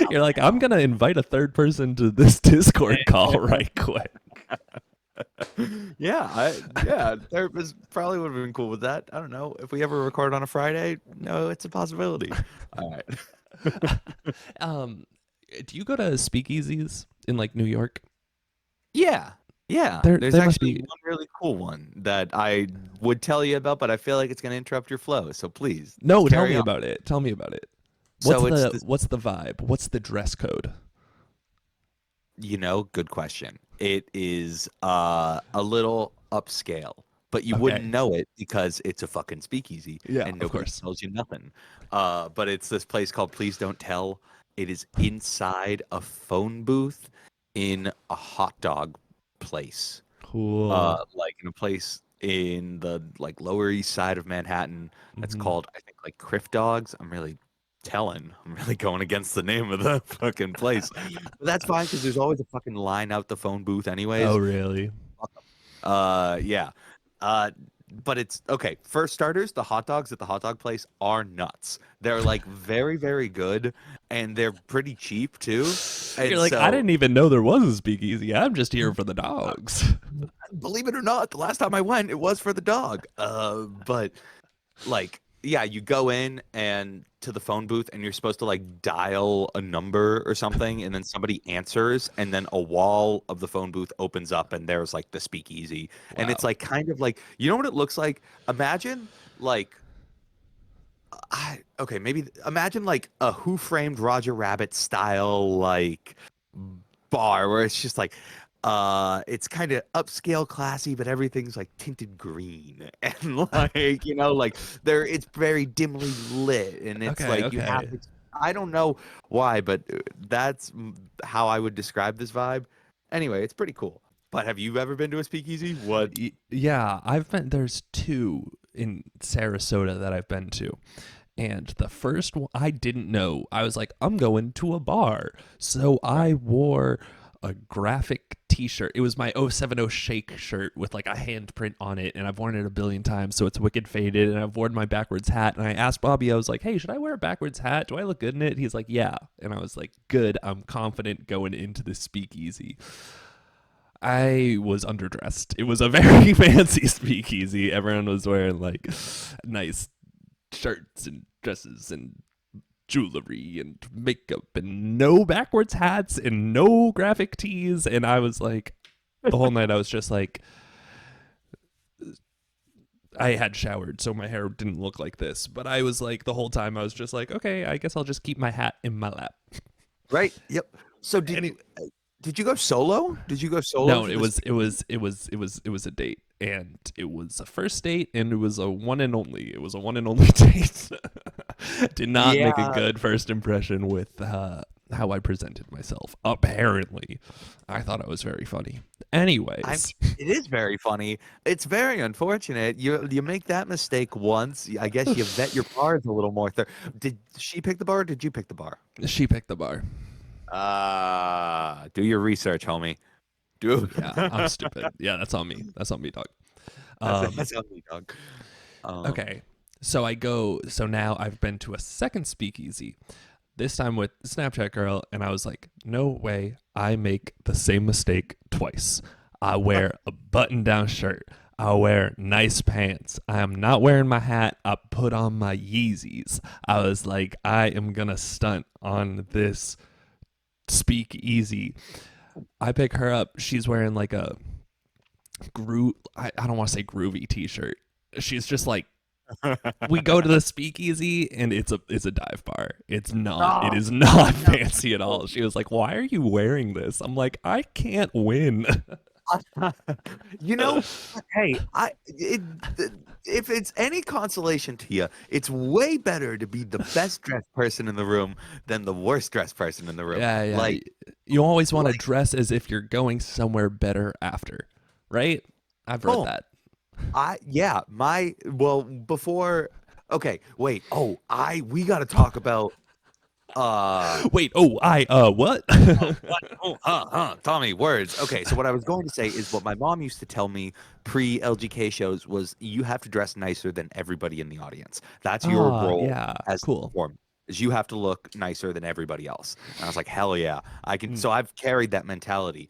S2: You're like, I'm going to invite a third person to this Discord call right quick.
S1: Therapist probably would have been cool with that. I don't know if we ever record on a Friday. No, it's a possibility. All right.
S2: Do you go to Speakeasys in like New York?
S1: Yeah. There's actually one really cool one that I would tell you about, but I feel like it's going to interrupt your flow. So please,
S2: no, tell me about it. Tell me about it. What's the vibe? What's the dress code?
S1: Good question. It is a little upscale, but you wouldn't know it because it's a fucking speakeasy.
S2: Yeah,
S1: and nobody tells you nothing. But it's this place called Please Don't Tell. It is inside a phone booth in a hot dog place.
S2: Cool.
S1: Like in a place in the like Lower East Side of Manhattan. That's called, I think, like Criff Dogs. I'm really going against the name of the fucking place. But that's fine because there's always a fucking line out the phone booth anyways.
S2: Oh, really?
S1: Yeah. But it's okay. For starters, the hot dogs at the hot dog place are nuts. They're like very, very good, and they're pretty cheap too. And
S2: you're like, I didn't even know there was a speakeasy. I'm just here for the dogs.
S1: Believe it or not, the last time I went, it was for the dog. But like, yeah, you go in and to the phone booth and you're supposed to like dial a number or something, and then somebody answers, and then a wall of the phone booth opens up and there's like the speakeasy. Wow. And it's like kind of like, you know what it looks like? Imagine like maybe imagine like a Who Framed Roger Rabbit style like bar where it's just like it's kind of upscale classy, but everything's like tinted green and like like it's very dimly lit, and it's you have to, I don't know why, but that's how I would describe this vibe. Anyway, it's pretty cool. But have you ever been to a speakeasy? What?
S2: Yeah, there's two in Sarasota that I've been to. And the first one, I didn't know. I was like, I'm going to a bar. So I wore a graphic t-shirt. It was my 070 Shake shirt with like a handprint on it, and I've worn it a billion times, so it's wicked faded. And I've worn my backwards hat, and I asked Bobby, I was like, hey, should I wear a backwards hat? Do I look good in it? He's like, yeah. And I was like, good, I'm confident going into the speakeasy. I was underdressed. It was a very fancy speakeasy. Everyone was wearing like nice shirts and dresses and jewelry and makeup and no backwards hats and no graphic tees. And I was like, the whole night I was just like, I had showered, so my hair didn't look like this. But I was like, the whole time I was just like, okay, I guess I'll just keep my hat in my lap.
S1: Right? Yep. So
S2: Any
S1: did you go solo? Did you go solo
S2: No,
S1: for
S2: it
S1: this?
S2: was a date, and it was a first date, and it was a one and only. It was a one and only date. Did not make a
S1: Yeah.
S2: good first impression with how I presented myself. Apparently, I thought it was very funny. Anyways,
S1: It is very funny. It's very unfortunate. You make that mistake once. I guess you vet your bars a little more. Did she pick the bar or did you pick the bar?
S2: she picked the bar.
S1: Do your research, homie. Do
S2: Yeah, I'm stupid. Yeah, that's on me. That's on me, dog.
S1: that's on me, dog.
S2: Okay. So now I've been to a second speakeasy, this time with Snapchat girl, and I was like, no way I make the same mistake twice. I wear a button down shirt. I wear nice pants. I am not wearing my hat. I put on my Yeezys. I was like, I am gonna stunt on this speakeasy. I pick her up. She's wearing like a I don't want to say groovy t-shirt. She's just like, we go to the speakeasy and it's a dive bar. It is not fancy at all. She was like, why are you wearing this? I'm like, I can't win.
S1: You know, hey, if it's any consolation to you, it's way better to be the best dressed person in the room than the worst dressed person in the room.
S2: Yeah.
S1: Like,
S2: You always want to dress as if you're going somewhere better after, right? I've read
S1: Oh.
S2: that.
S1: Before. Okay, wait. We got to talk about.
S2: Wait, what?
S1: What? Tommy, words. Okay, so what I was going to say is what my mom used to tell me pre-LGK shows was you have to dress nicer than everybody in the audience. That's your role
S2: Yeah,
S1: as
S2: cool.
S1: the performer, is you have to look nicer than everybody else. And I was like, hell yeah, I can.
S2: Mm.
S1: So I've carried that mentality.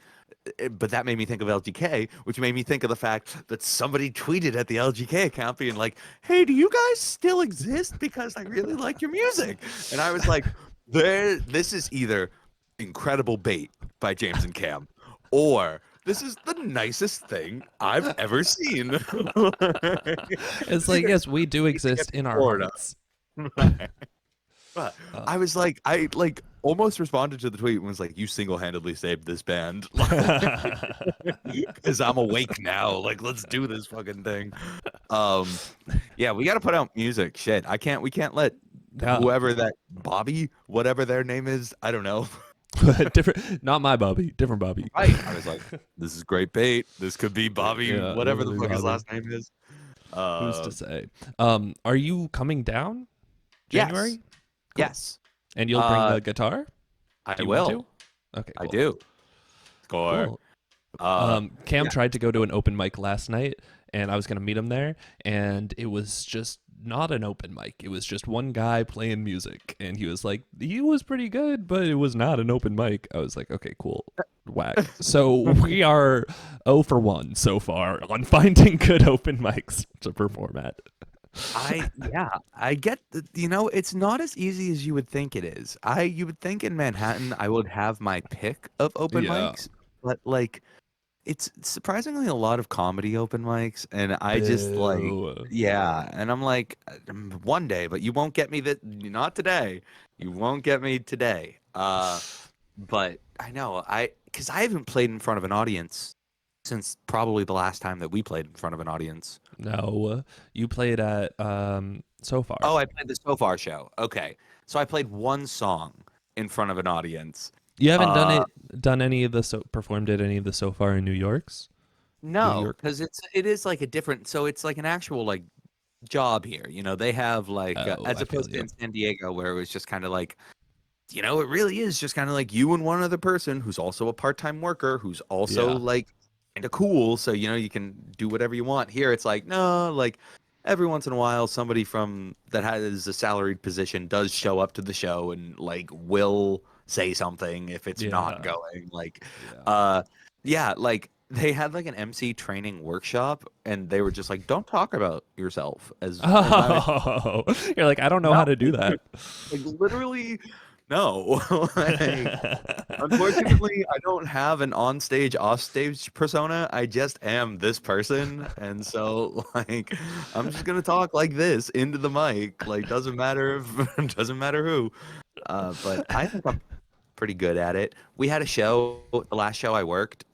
S1: But that made me think of LGK, which made me think of the fact that somebody tweeted at the LGK account being like, hey, do you guys still exist? Because I really like your music. And I was like, this is either incredible bait by James and Cam, or this is the nicest thing I've ever seen.
S2: It's like, yes, we do exist in our
S1: Florida.
S2: hearts.
S1: But I was like, I almost responded to the tweet and was like, you single-handedly saved this band. Because I'm awake now. Like, let's do this fucking thing. Yeah, we got to put out music. Shit, we can't let whoever that Bobby, whatever their name is, I don't know.
S2: Different, not my Bobby, different Bobby.
S1: Right. I was like, this is great bait. This could be Bobby, whatever the fuck his last name is.
S2: Who's to say? Are you coming down January?
S1: Yes.
S2: Cool.
S1: Yes.
S2: And you'll bring the guitar?
S1: I
S2: You want
S1: will.
S2: to? Okay,
S1: I
S2: cool.
S1: do. Score.
S2: Cool. Cam tried to go to an open mic last night, and I was going to meet him there, and it was just not an open mic. It was just one guy playing music, and he was like, he was pretty good, but it was not an open mic. I was like, okay, cool. Whack. So we are 0 for 1 so far on finding good open mics to perform at.
S1: I get that, it's not as easy as you would think it is. You would think in Manhattan I would have my pick of open mics, but like it's surprisingly a lot of comedy open mics, and I just and I'm like, one day, but you won't get me not today. You won't get me today. But I know because I haven't played in front of an audience since probably the last time that we played in front of an audience.
S2: No, you played at Sofar.
S1: Oh, I played the Sofar show. Okay, so I played one song in front of an audience.
S2: You haven't done any of the performed at any of the Sofar in New York's?
S1: No, because it is like a different. So it's like an actual like job here. They have like as opposed to in San Diego where it was just kind of like, it really is just kind of like you and one other person who's also a part-time worker who's also like kind of cool. So you can do whatever you want. Here it's like no, like every once in a while somebody that has a salaried position does show up to the show and like will say something if it's not going. Like like they had like an MC training workshop and they were just like, don't talk about yourself as
S2: you're like, I don't know how to do that.
S1: Like literally No. Like, unfortunately, I don't have an on-stage, off-stage persona. I just am this person. And so, like, I'm just gonna talk like this into the mic. Like, doesn't matter if doesn't matter who. But I think I'm pretty good at it. We had a show, the last show I worked,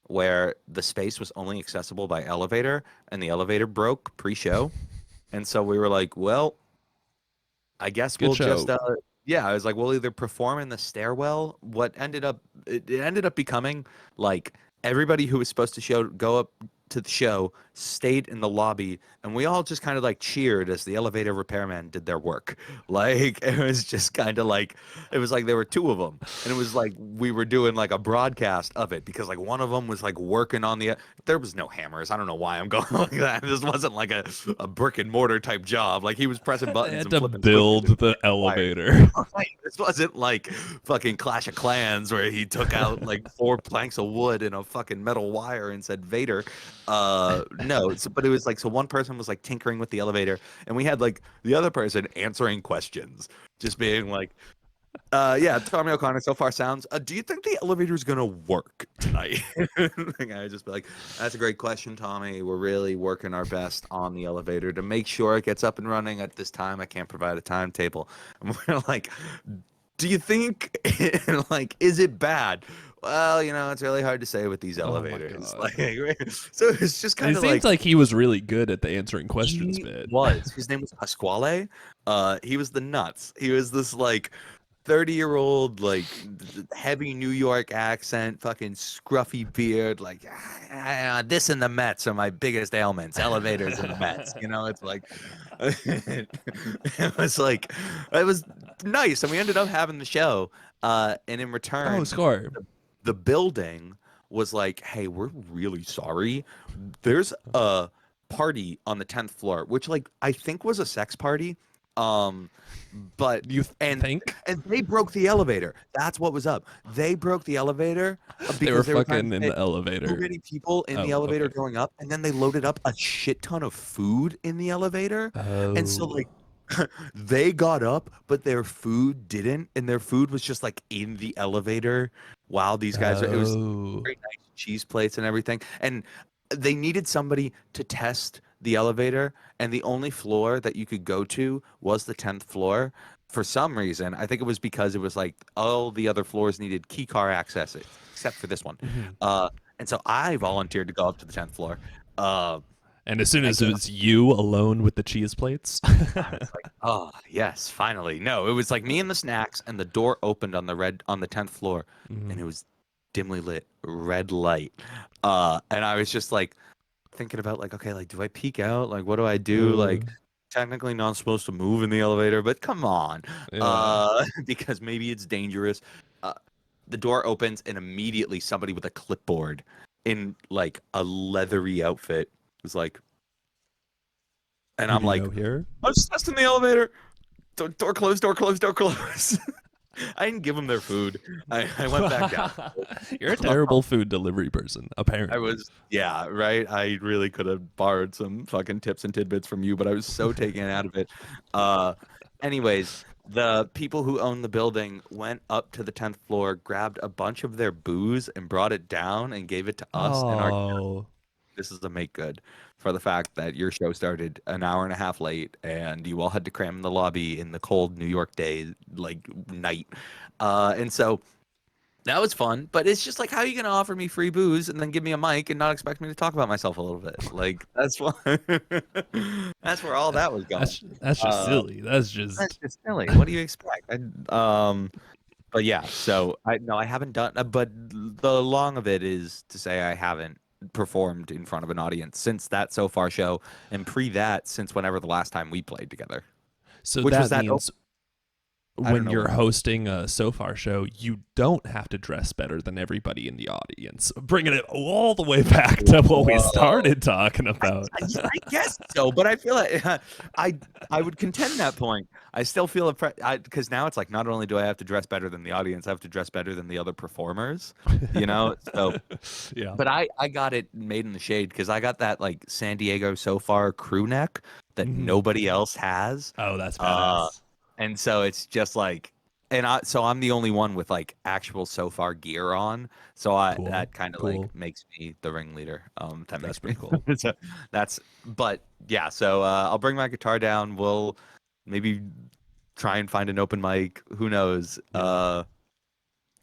S1: where the space was only accessible by elevator, and the elevator broke pre-show. And so we were like, well, I guess
S2: Good
S1: we'll just
S2: show.
S1: yeah, I was like, we'll either perform in the stairwell. What ended up it ended up becoming like everybody who was supposed to go up to the show stayed in the lobby, and we all just kind of like cheered as the elevator repairmen did their work. Like it was just kind of like it was like there were two of them, and it was like we were doing like a broadcast of it because like one of them was like working on the there was no hammers. I don't know why I'm going like that. This wasn't like a brick and mortar type job. Like he was pressing
S2: They
S1: buttons
S2: had
S1: and
S2: to
S1: flipping switches
S2: build
S1: and
S2: the
S1: wires.
S2: elevator.
S1: Like, this wasn't like fucking Clash of Clans where he took out like four planks of wood and a fucking metal wire and said Vader. No, but it was like so one person was like tinkering with the elevator, and we had like the other person answering questions, just being like, yeah, Tommy O'Connor, Sofar Sounds. Do you think the elevator's gonna work tonight? Like, I just be like, that's a great question, Tommy. We're really working our best on the elevator to make sure it gets up and running at this time. I can't provide a timetable. And we're like, do you think like is it bad? Well, it's really hard to say with these
S2: Oh my
S1: elevators.
S2: god.
S1: Like, so it's just
S2: And
S1: kind
S2: it
S1: of
S2: seems
S1: like
S2: like he was really good at the answering questions
S1: he
S2: bit.
S1: was. His name was Pasquale. He was the nuts. He was this like 30-year-old, like heavy New York accent, fucking scruffy beard, like this and the Mets are my biggest ailments. Elevators and the Mets. It's like it was like it was nice, and we ended up having the show. And in
S2: Oh,
S1: return,
S2: score.
S1: the building was like, "Hey, we're really sorry. There's a party on the 10th floor," which like I think was a sex party. Um, but
S2: You
S1: and
S2: think
S1: and they broke the elevator. That's what was up. They broke the elevator
S2: they were
S1: because they were trying to
S2: fucking in
S1: fit
S2: the
S1: too
S2: elevator?
S1: many people in the
S2: Oh,
S1: elevator
S2: okay.
S1: going up, and then they loaded up a shit ton of food in the elevator, and so
S2: Oh.
S1: like they got up, but their food didn't, and their food was just like in the elevator while these guys it was
S2: Oh.
S1: very nice cheese plates and everything. And they needed somebody to test the elevator, and the only floor that you could go to was the 10th floor. For some reason, I think it was because it was like all the other floors needed key car access except for this one.
S2: Mhm.
S1: Uh, and so I volunteered to go up to the 10th floor. Uh,
S2: And as soon
S1: I
S2: as it
S1: get
S2: was you alone with the cheese plates.
S1: I was like, oh yes, finally. No, it was like me and the snacks, and the door opened on the 10th floor, and
S2: Mhm.
S1: it was dimly lit, red light. And I was just like thinking about like, okay, like do I peek out? Like what do I do?
S2: Uh,
S1: Like technically not supposed to move in the elevator, but come on.
S2: yeah.
S1: Because maybe it's dangerous. Uh, the door opens, and immediately somebody with a clipboard in like a leathery outfit was like, and I'm like,
S2: Video here.
S1: I was just in the elevator. Door closed, door closed, door closed. I didn't give them their food. I went back down.
S2: You're a terrible food delivery person,
S1: I
S2: apparently.
S1: was, yeah, right. I really could have borrowed some fucking tips and tidbits from you, but I was so taken out of it. Uh, anyways, the people who own the building went up to the 10th floor, grabbed a bunch of their booze and brought it down and gave it to us and our
S2: Oh.
S1: this is a make good for the fact that your show started an hour and a half late and you all had to cram in the lobby in the cold New York day, like night. And so that was fun, but it's just like, how are you going to offer me free booze and then give me a mic and not expect me to talk about myself a little bit? Like, that's what, that's where all that was going.
S2: That's just
S1: Uh,
S2: silly. That's
S1: that's
S2: just
S1: just silly. What do you expect? But yeah, so no, I haven't done. But the long of it is to say I haven't performed in front of an audience since that So Far show, and pre that since whenever the last time we played together,
S2: so
S1: which was
S2: that
S1: that. Oh,
S2: means
S1: I don't
S2: when
S1: know
S2: you're
S1: when.
S2: hosting a Sofar show, you don't have to dress better than everybody in the audience. Bringing it all the way back to what we
S1: Whoa.
S2: started talking about.
S1: I guess so, but I feel like I I would contend that point. I still feel because now it's like not only do I have to dress better than the audience, I have to dress better than the other performers. So
S2: Yeah.
S1: but I got it made in the shade because I got that like San Diego So Far crew neck that
S2: Mhm.
S1: nobody else has.
S2: Oh, that's
S1: Uh,
S2: badass.
S1: and so it's just like so I'm the only one with like actual Sofar gear on. So I
S2: Cool.
S1: that kind of
S2: Cool.
S1: like makes me the ringleader. That
S2: That's
S1: makes me
S2: pretty cool.
S1: so but yeah, so I'll bring my guitar down. We'll maybe try and find an open mic. Who knows?
S2: Yeah.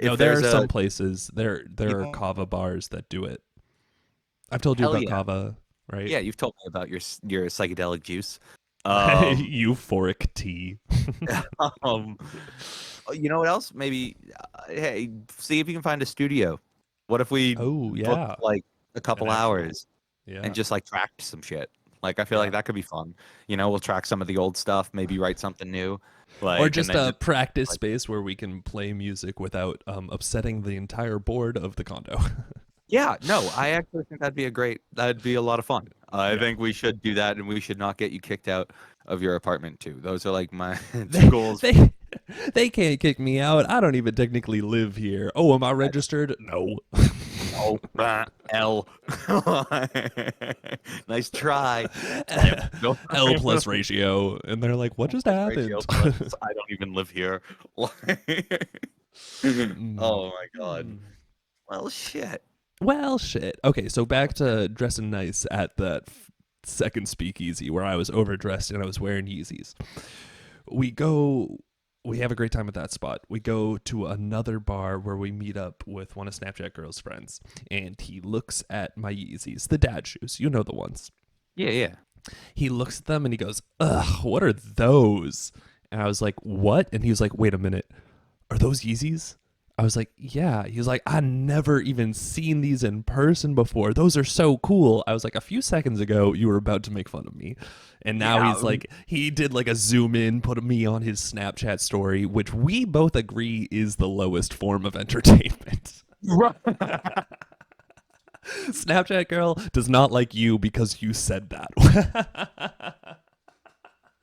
S2: No,
S1: If
S2: there
S1: there's
S2: are
S1: a
S2: some places there are
S1: yeah,
S2: kava bars that do it. I've told you
S1: hell
S2: about
S1: yeah.
S2: kava, right?
S1: Yeah, you've told me about your psychedelic juice. Um
S2: Euphoric tea.
S1: um you know what else? Maybe hey, see if you can find a studio. What if we
S2: Oh
S1: booked
S2: yeah,
S1: like a
S2: an
S1: couple
S2: actual.
S1: hours and
S2: Yeah.
S1: just like tracked some shit? Like I feel
S2: Yeah.
S1: like that could be fun. We'll track some of the old stuff, maybe write something new,
S2: Or
S1: like and
S2: just
S1: then
S2: a
S1: just
S2: practice
S1: like
S2: space where we can play music without upsetting the entire board of the condo.
S1: yeah, no, I actually think that'd be a lot of fun. I
S2: Yeah.
S1: think we should do that, and we should not get you kicked out of your apartment too. Those are like my two
S2: They
S1: goals.
S2: they they can't kick me out. I don't even technically live here. Oh, am I registered? No.
S1: Oh, L. Nice try. Skip. No.
S2: L plus ratio. And they're like, what just
S1: Ratio
S2: happened?
S1: plus. I don't even live here.
S2: Mm.
S1: Oh my god. Well, shit.
S2: Well, shit. Okay, so back to dressing nice at that second speakeasy where I was overdressed and I was wearing Yeezys. We go, we have a great time at that spot. We go to another bar where we meet up with one of Snapchat Girl's friends, and he looks at my Yeezys, the dad shoes, you know the ones.
S1: Yeah, yeah.
S2: He looks at them and he goes, ugh, what are those? And I was like, what? And he was like, wait a minute, are those Yeezys? I was like, yeah. He was like, I never even seen these in person before. Those are so cool. I was like, a few seconds ago, you were about to make fun of me. And now
S1: Yeah.
S2: he's like, he did like a zoom in, put me on his Snapchat story, which we both agree is the lowest form of entertainment.
S1: Right.
S2: Snapchat Girl does not like you because you said that.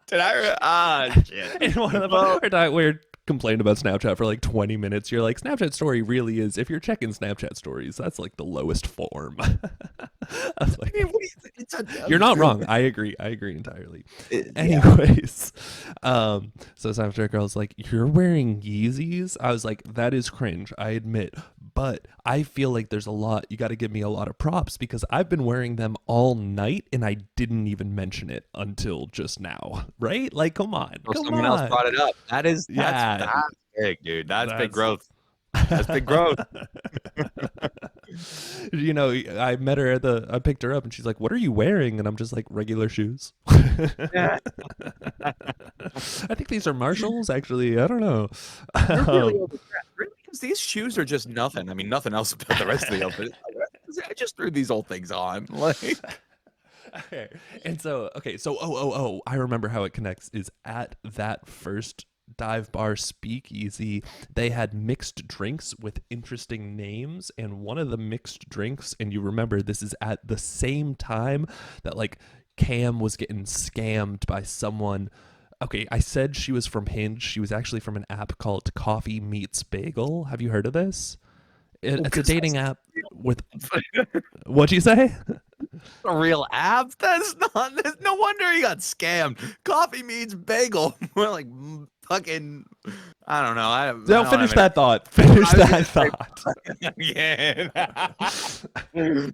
S1: Did I? Shit.
S2: And one of the we're complaining about Snapchat for like 20 minutes. You're like, Snapchat story really is, if you're checking Snapchat stories, that's like the lowest form. I was like, you're not wrong. I agree entirely. Anyways, so Snapchat Girl's like, you're wearing Yeezys? I was like, that is cringe, I admit. But I feel like there's a lot, you got to give me a lot of props because I've been wearing them all night and I didn't even mention it until just now, right? Like, come on.
S1: Well, someone else brought it up. That's big, dude. That's big growth. That's big growth.
S2: You know, I met her I picked her up and she's like, what are you wearing? And I'm just like, regular shoes. I think these are Marshalls, actually. I don't know.
S1: You're really overdressed. Really? Because these shoes are just nothing. I mean, nothing else about the rest of the outfit. I just threw these old things on. Like,
S2: okay. And so, I remember how it connects is at that first dive bar speakeasy, they had mixed drinks with interesting names, and one of the mixed drinks, and you remember this is at the same time that like Cam was getting scammed by someone. Okay, I said she was from Hinge. She was actually from an app called Coffee Meets Bagel. Have you heard of this? It's a dating app with. What'd you say?
S1: a real app? That's not. No wonder he got scammed. Coffee means bagel. We're like fucking. I don't know.
S2: No, finish that thought. Finish that thought.
S1: Yeah.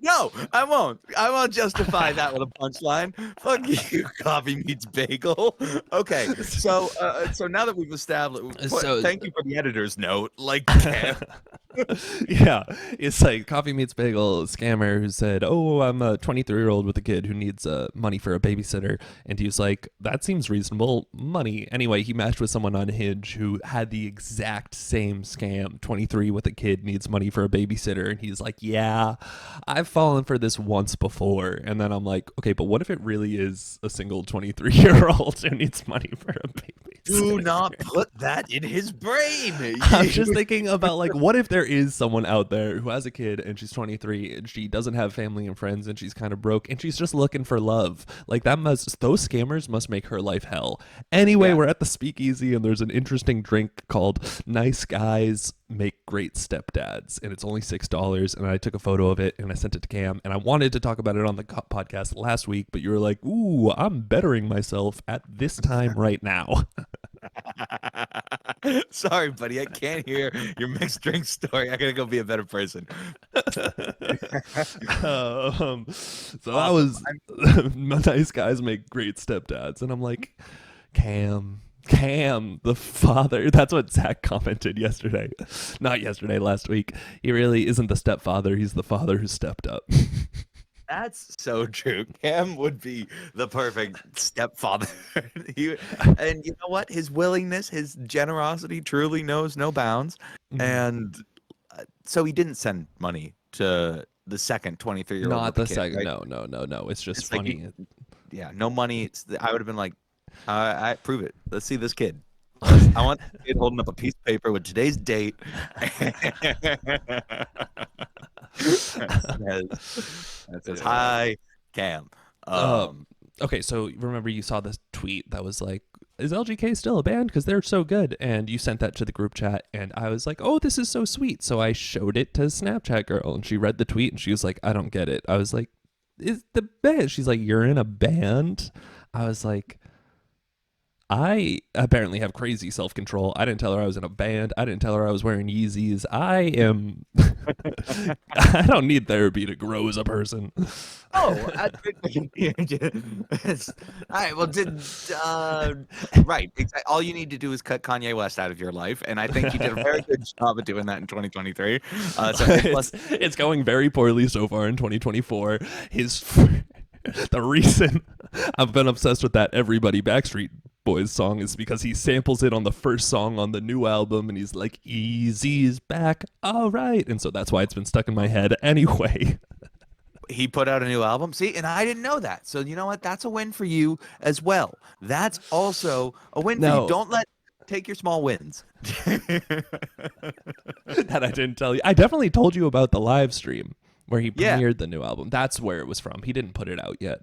S1: No, I won't. I won't justify that with a punchline. Fuck you. Coffee meets bagel. Okay, so now that we've established, thank you for the editor's note. Like,
S2: yeah, it's like Coffee Meets Bagel scammer who said, oh, I'm a 23-year-old with a kid who needs money for a babysitter, and he was like, that seems reasonable money. Anyway, he matched with someone on Hinge who had the exact same scam. 23 with a kid needs money for a babysitter, and he's like, yeah, I've fallen for this once before. And then I'm like, okay, but what if it really is a single 23-year-old who needs money for a babysitter?
S1: Do not put that in his brain.
S2: I'm just thinking about like, what if there is someone out there who has a kid and she's 23 and she doesn't have family and friends and she's kind of broke and she's just looking for love? Like those scammers must make her life hell. Anyway, we're at the speakeasy and there's an interesting drink called Nice Guys Make Great Stepdads, and it's only $6, and I took a photo of it and I sent it to Cam, and I wanted to talk about it on the podcast last week, but you were like, ooh, I'm bettering myself at this time right now.
S1: Sorry, buddy, I can't hear your mixed drink story. I gotta go be a better person.
S2: So I was nice guys make great stepdads, and I'm like, Cam, the father. That's what Zach commented yesterday. Not yesterday, last week. He really isn't the stepfather. He's the father who stepped up.
S1: That's so true. Cam would be the perfect stepfather. And you know what? His willingness, his generosity truly knows no bounds. And so he didn't send money to the second 23-year-old.
S2: Not the
S1: kid,
S2: second.
S1: right?
S2: No. It's just
S1: It's like
S2: funny.
S1: yeah, no money. I would have been like, I prove it. Let's see this kid. I want the kid holding up a piece of paper with today's date. That says, hi, Cam.
S2: Okay, so remember you saw this tweet that was like, is LGK still a band? Because they're so good. And you sent that to the group chat, and I was like, oh, this is so sweet. So I showed it to Snapchat girl, and she read the tweet, and she was like, I don't get it. I was like, is the band? She's like, you're in a band? I was like, I apparently have crazy self-control. I didn't tell her I was in a band. I didn't tell her I was wearing Yeezys. I am... I don't need therapy to grow as a person.
S1: Oh, all right. Well, right. All you need to do is cut Kanye West out of your life, and I think you did a very good job of doing that in 2023.
S2: It's going very poorly so far in 2024. The reason I've been obsessed with that Everybody Backstreet Boys song is because he samples it on the first song on the new album, and he's like, Easy's back, all right. And so that's why it's been stuck in my head anyway.
S1: He put out a new album. See, and I didn't know that. So you know what? That's a win for you as well. That's also a win for you. Don't take your small wins.
S2: That I didn't tell you. I definitely told you about the live stream where he premiered the new album. That's where it was from. He didn't put it out yet.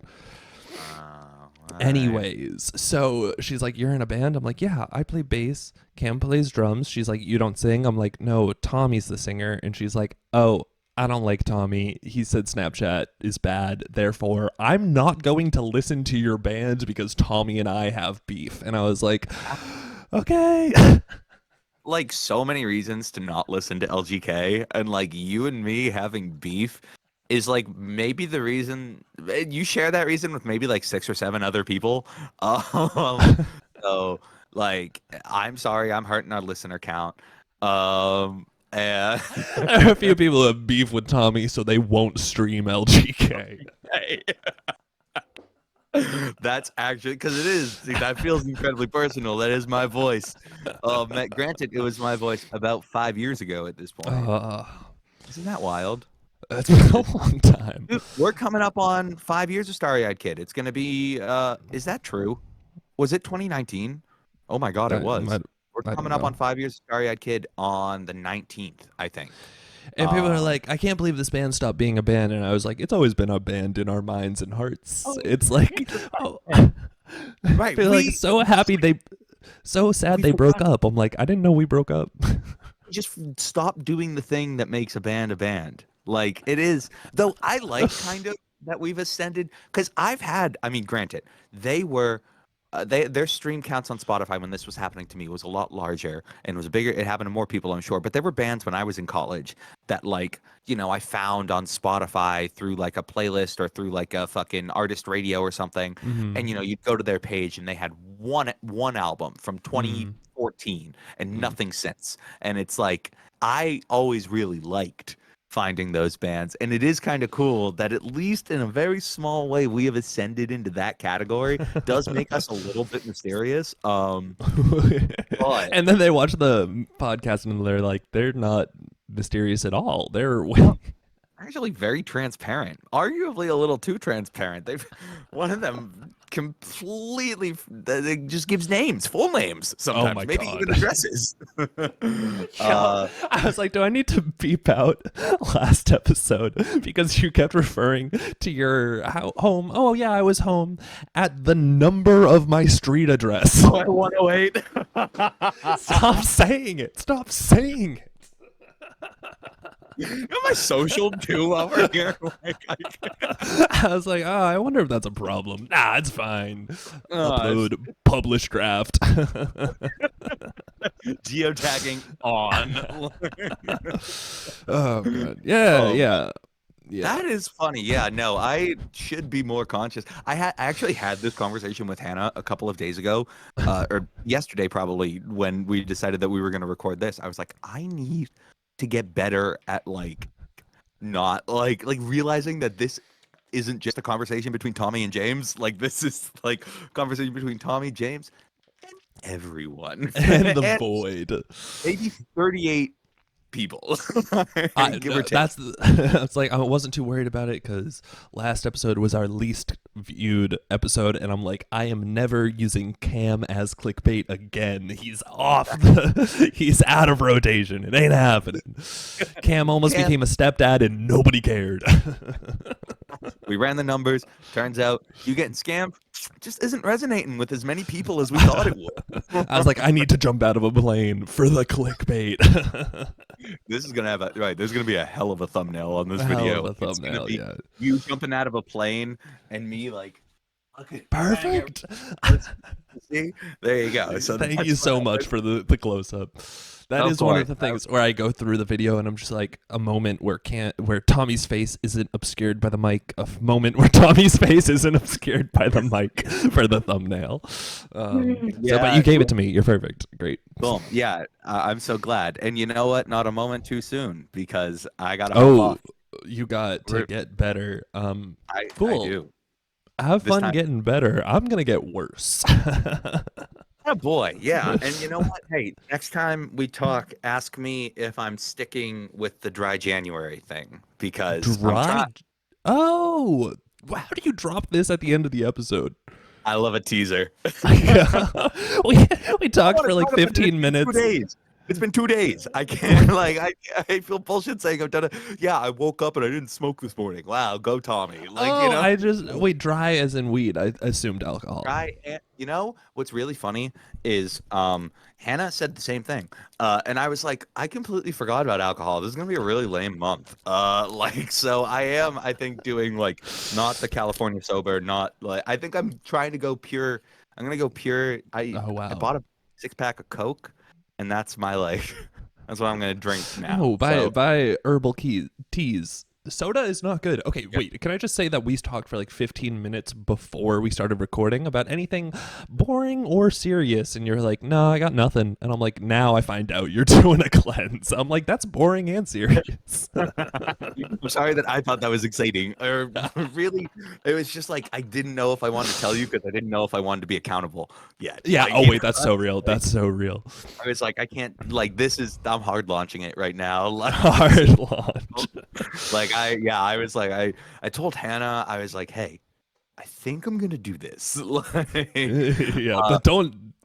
S2: Anyways, so she's like, you're in a band? I'm like, yeah, I play bass. Cam plays drums. She's like, you don't sing? I'm like, no, Tommy's the singer. And she's like, oh, I don't like Tommy. He said Snapchat is bad. Therefore, I'm not going to listen to your band because Tommy and I have beef. And I was like, okay.
S1: Like so many reasons to not listen to LGK, and like you and me having beef is like maybe the reason you share that reason with maybe like 6 or 7 other people. So like, I'm sorry, I'm hurting our listener count. And
S2: there are a few people who have beef with Tommy, so they won't stream LGK.
S1: That's actually because it is. See, that feels incredibly personal. That is my voice. Granted, it was my voice about 5 years ago at this point. Isn't that wild?
S2: It's been a long time.
S1: Dude, we're coming up on 5 years of Starry-Eyed Kid. It's going to be, is that true? Was it 2019? Oh my God, it was. We're coming up on 5 years of Starry-Eyed Kid on the 19th, I think.
S2: And people are like, I can't believe this band stopped being a band. And I was like, it's always been a band in our minds and hearts. It's like,
S1: right.
S2: I feel like so sad they broke up. I'm like, I didn't know we broke up.
S1: Just stop doing the thing that makes a band a band. Like it is, though. I like kind of that we've ascended because granted, they were their stream counts on Spotify when this was happening to me was a lot larger and was bigger. It happened to more people, I'm sure. But there were bands when I was in college that I found on Spotify through like a playlist or through like a fucking artist radio or something. Mm-hmm. And you'd go to their page and they had one album from 2014 and nothing since. And it's like I always really liked finding those bands, and it is kind of cool that at least in a very small way we have ascended into that category. Does make us a little bit mysterious, but...
S2: and then they watch the podcast and they're like, they're not mysterious at all. They're
S1: actually very transparent, arguably a little too transparent. One of them completely just gives names, full names sometimes, maybe even addresses.
S2: I was like, do I need to beep out last episode because you kept referring to your home? Oh yeah, I was home at the number of my street address.
S1: 108.
S2: Stop saying it.
S1: You know my social too over here.
S2: I was like, I wonder if that's a problem. Nah, it's fine. Upload, publish draft.
S1: Geotagging on.
S2: Oh god. Yeah,
S1: Oh,
S2: yeah. Yeah.
S1: that is funny. Yeah, no, I should be more conscious. I actually had this conversation with Hannah a couple of days ago, or yesterday probably, when we decided that we were going to record this. I was like, I need to get better at not realizing that this isn't just a conversation between Tommy and James. Like, this is like conversation between Tommy, James, and everyone,
S2: And the
S1: and
S2: void.
S1: maybe 38 people. Give or take.
S2: That's it's like I wasn't too worried about it because last episode was our least viewed episode, and I'm like, I am never using Cam as clickbait again. He's off. He's out of rotation. It ain't happening. Cam almost became a stepdad, and nobody cared.
S1: We ran the numbers. Turns out you getting scammed just isn't resonating with as many people as we thought it would.
S2: I was like, I need to jump out of a plane for the clickbait.
S1: This is gonna have there's gonna be a hell of a thumbnail on this
S2: Hell
S1: video.
S2: of a thumbnail, yeah.
S1: You jumping out of a plane and me
S2: Perfect.
S1: See, there you go. So
S2: Thank you so much for the close up. That is one of the things where I go through the video and I'm just like, a moment where Tommy's face isn't obscured by the mic, a moment where Tommy's face isn't obscured by the mic for the thumbnail. But you gave it to me. You're perfect. Great.
S1: Boom. Yeah, I'm so glad. And you know what? Not a moment too soon, because I got to
S2: hop
S1: off.
S2: You got to get better.
S1: Cool. I do.
S2: Have fun getting better. I'm gonna get worse.
S1: Oh boy, yeah. And you know what? Hey, next time we talk, ask me if I'm sticking with the dry January thing, because
S2: Oh, how do you drop this at the end of the episode?
S1: I love a teaser.
S2: we talked for like 15 minutes.
S1: 2 days. It's been 2 days. I can't I feel bullshit saying I've done it. Yeah, I woke up and I didn't smoke this morning. Wow, go Tommy.
S2: I just dry as in weed. I assumed alcohol.
S1: Dry. You know what's really funny is Hannah said the same thing, and I was like, I completely forgot about alcohol. This is gonna be a really lame month. So I think doing not the California sober, not I think I'm trying to go pure. I'm gonna go pure. I bought a 6-pack of Coke. And that's my that's what I'm gonna drink now.
S2: Oh, buy herbal teas. Soda is not good. Okay, wait. Can I just say that we talked for like 15 minutes before we started recording about anything boring or serious, and you're like, "No, I got nothing." And I'm like, "Now I find out you're doing a cleanse." I'm like, "That's boring and serious."
S1: I'm sorry that I thought that was exciting. Or really, it was just I didn't know if I wanted to tell you because I didn't know if I wanted to be accountable yet.
S2: Yeah. That's so real. That's so real.
S1: I was like, I can't. I'm hard launching it right now.
S2: Hard launch.
S1: I told Hannah, I was like, hey, I think I'm gonna do this.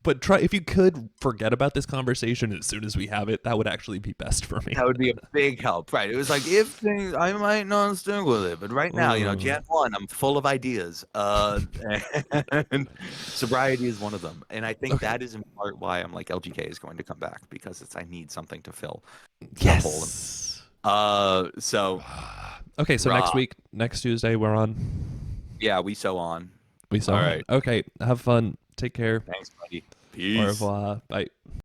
S2: But try, if you could forget about this conversation as soon as we have it, that would actually be best for me.
S1: That would be a big help, right? It was like, if things, I might not stick with it, but right now, Jan 1, I'm full of ideas, and sobriety is one of them, and I think that is in part why I'm like, LGK is going to come back, because I need something to fill the hole.
S2: Okay, so next Tuesday, we're on.
S1: Yeah, we so on.
S2: All right. Okay, have fun. Take care.
S1: Thanks, buddy. Peace.
S2: Au revoir. Bye.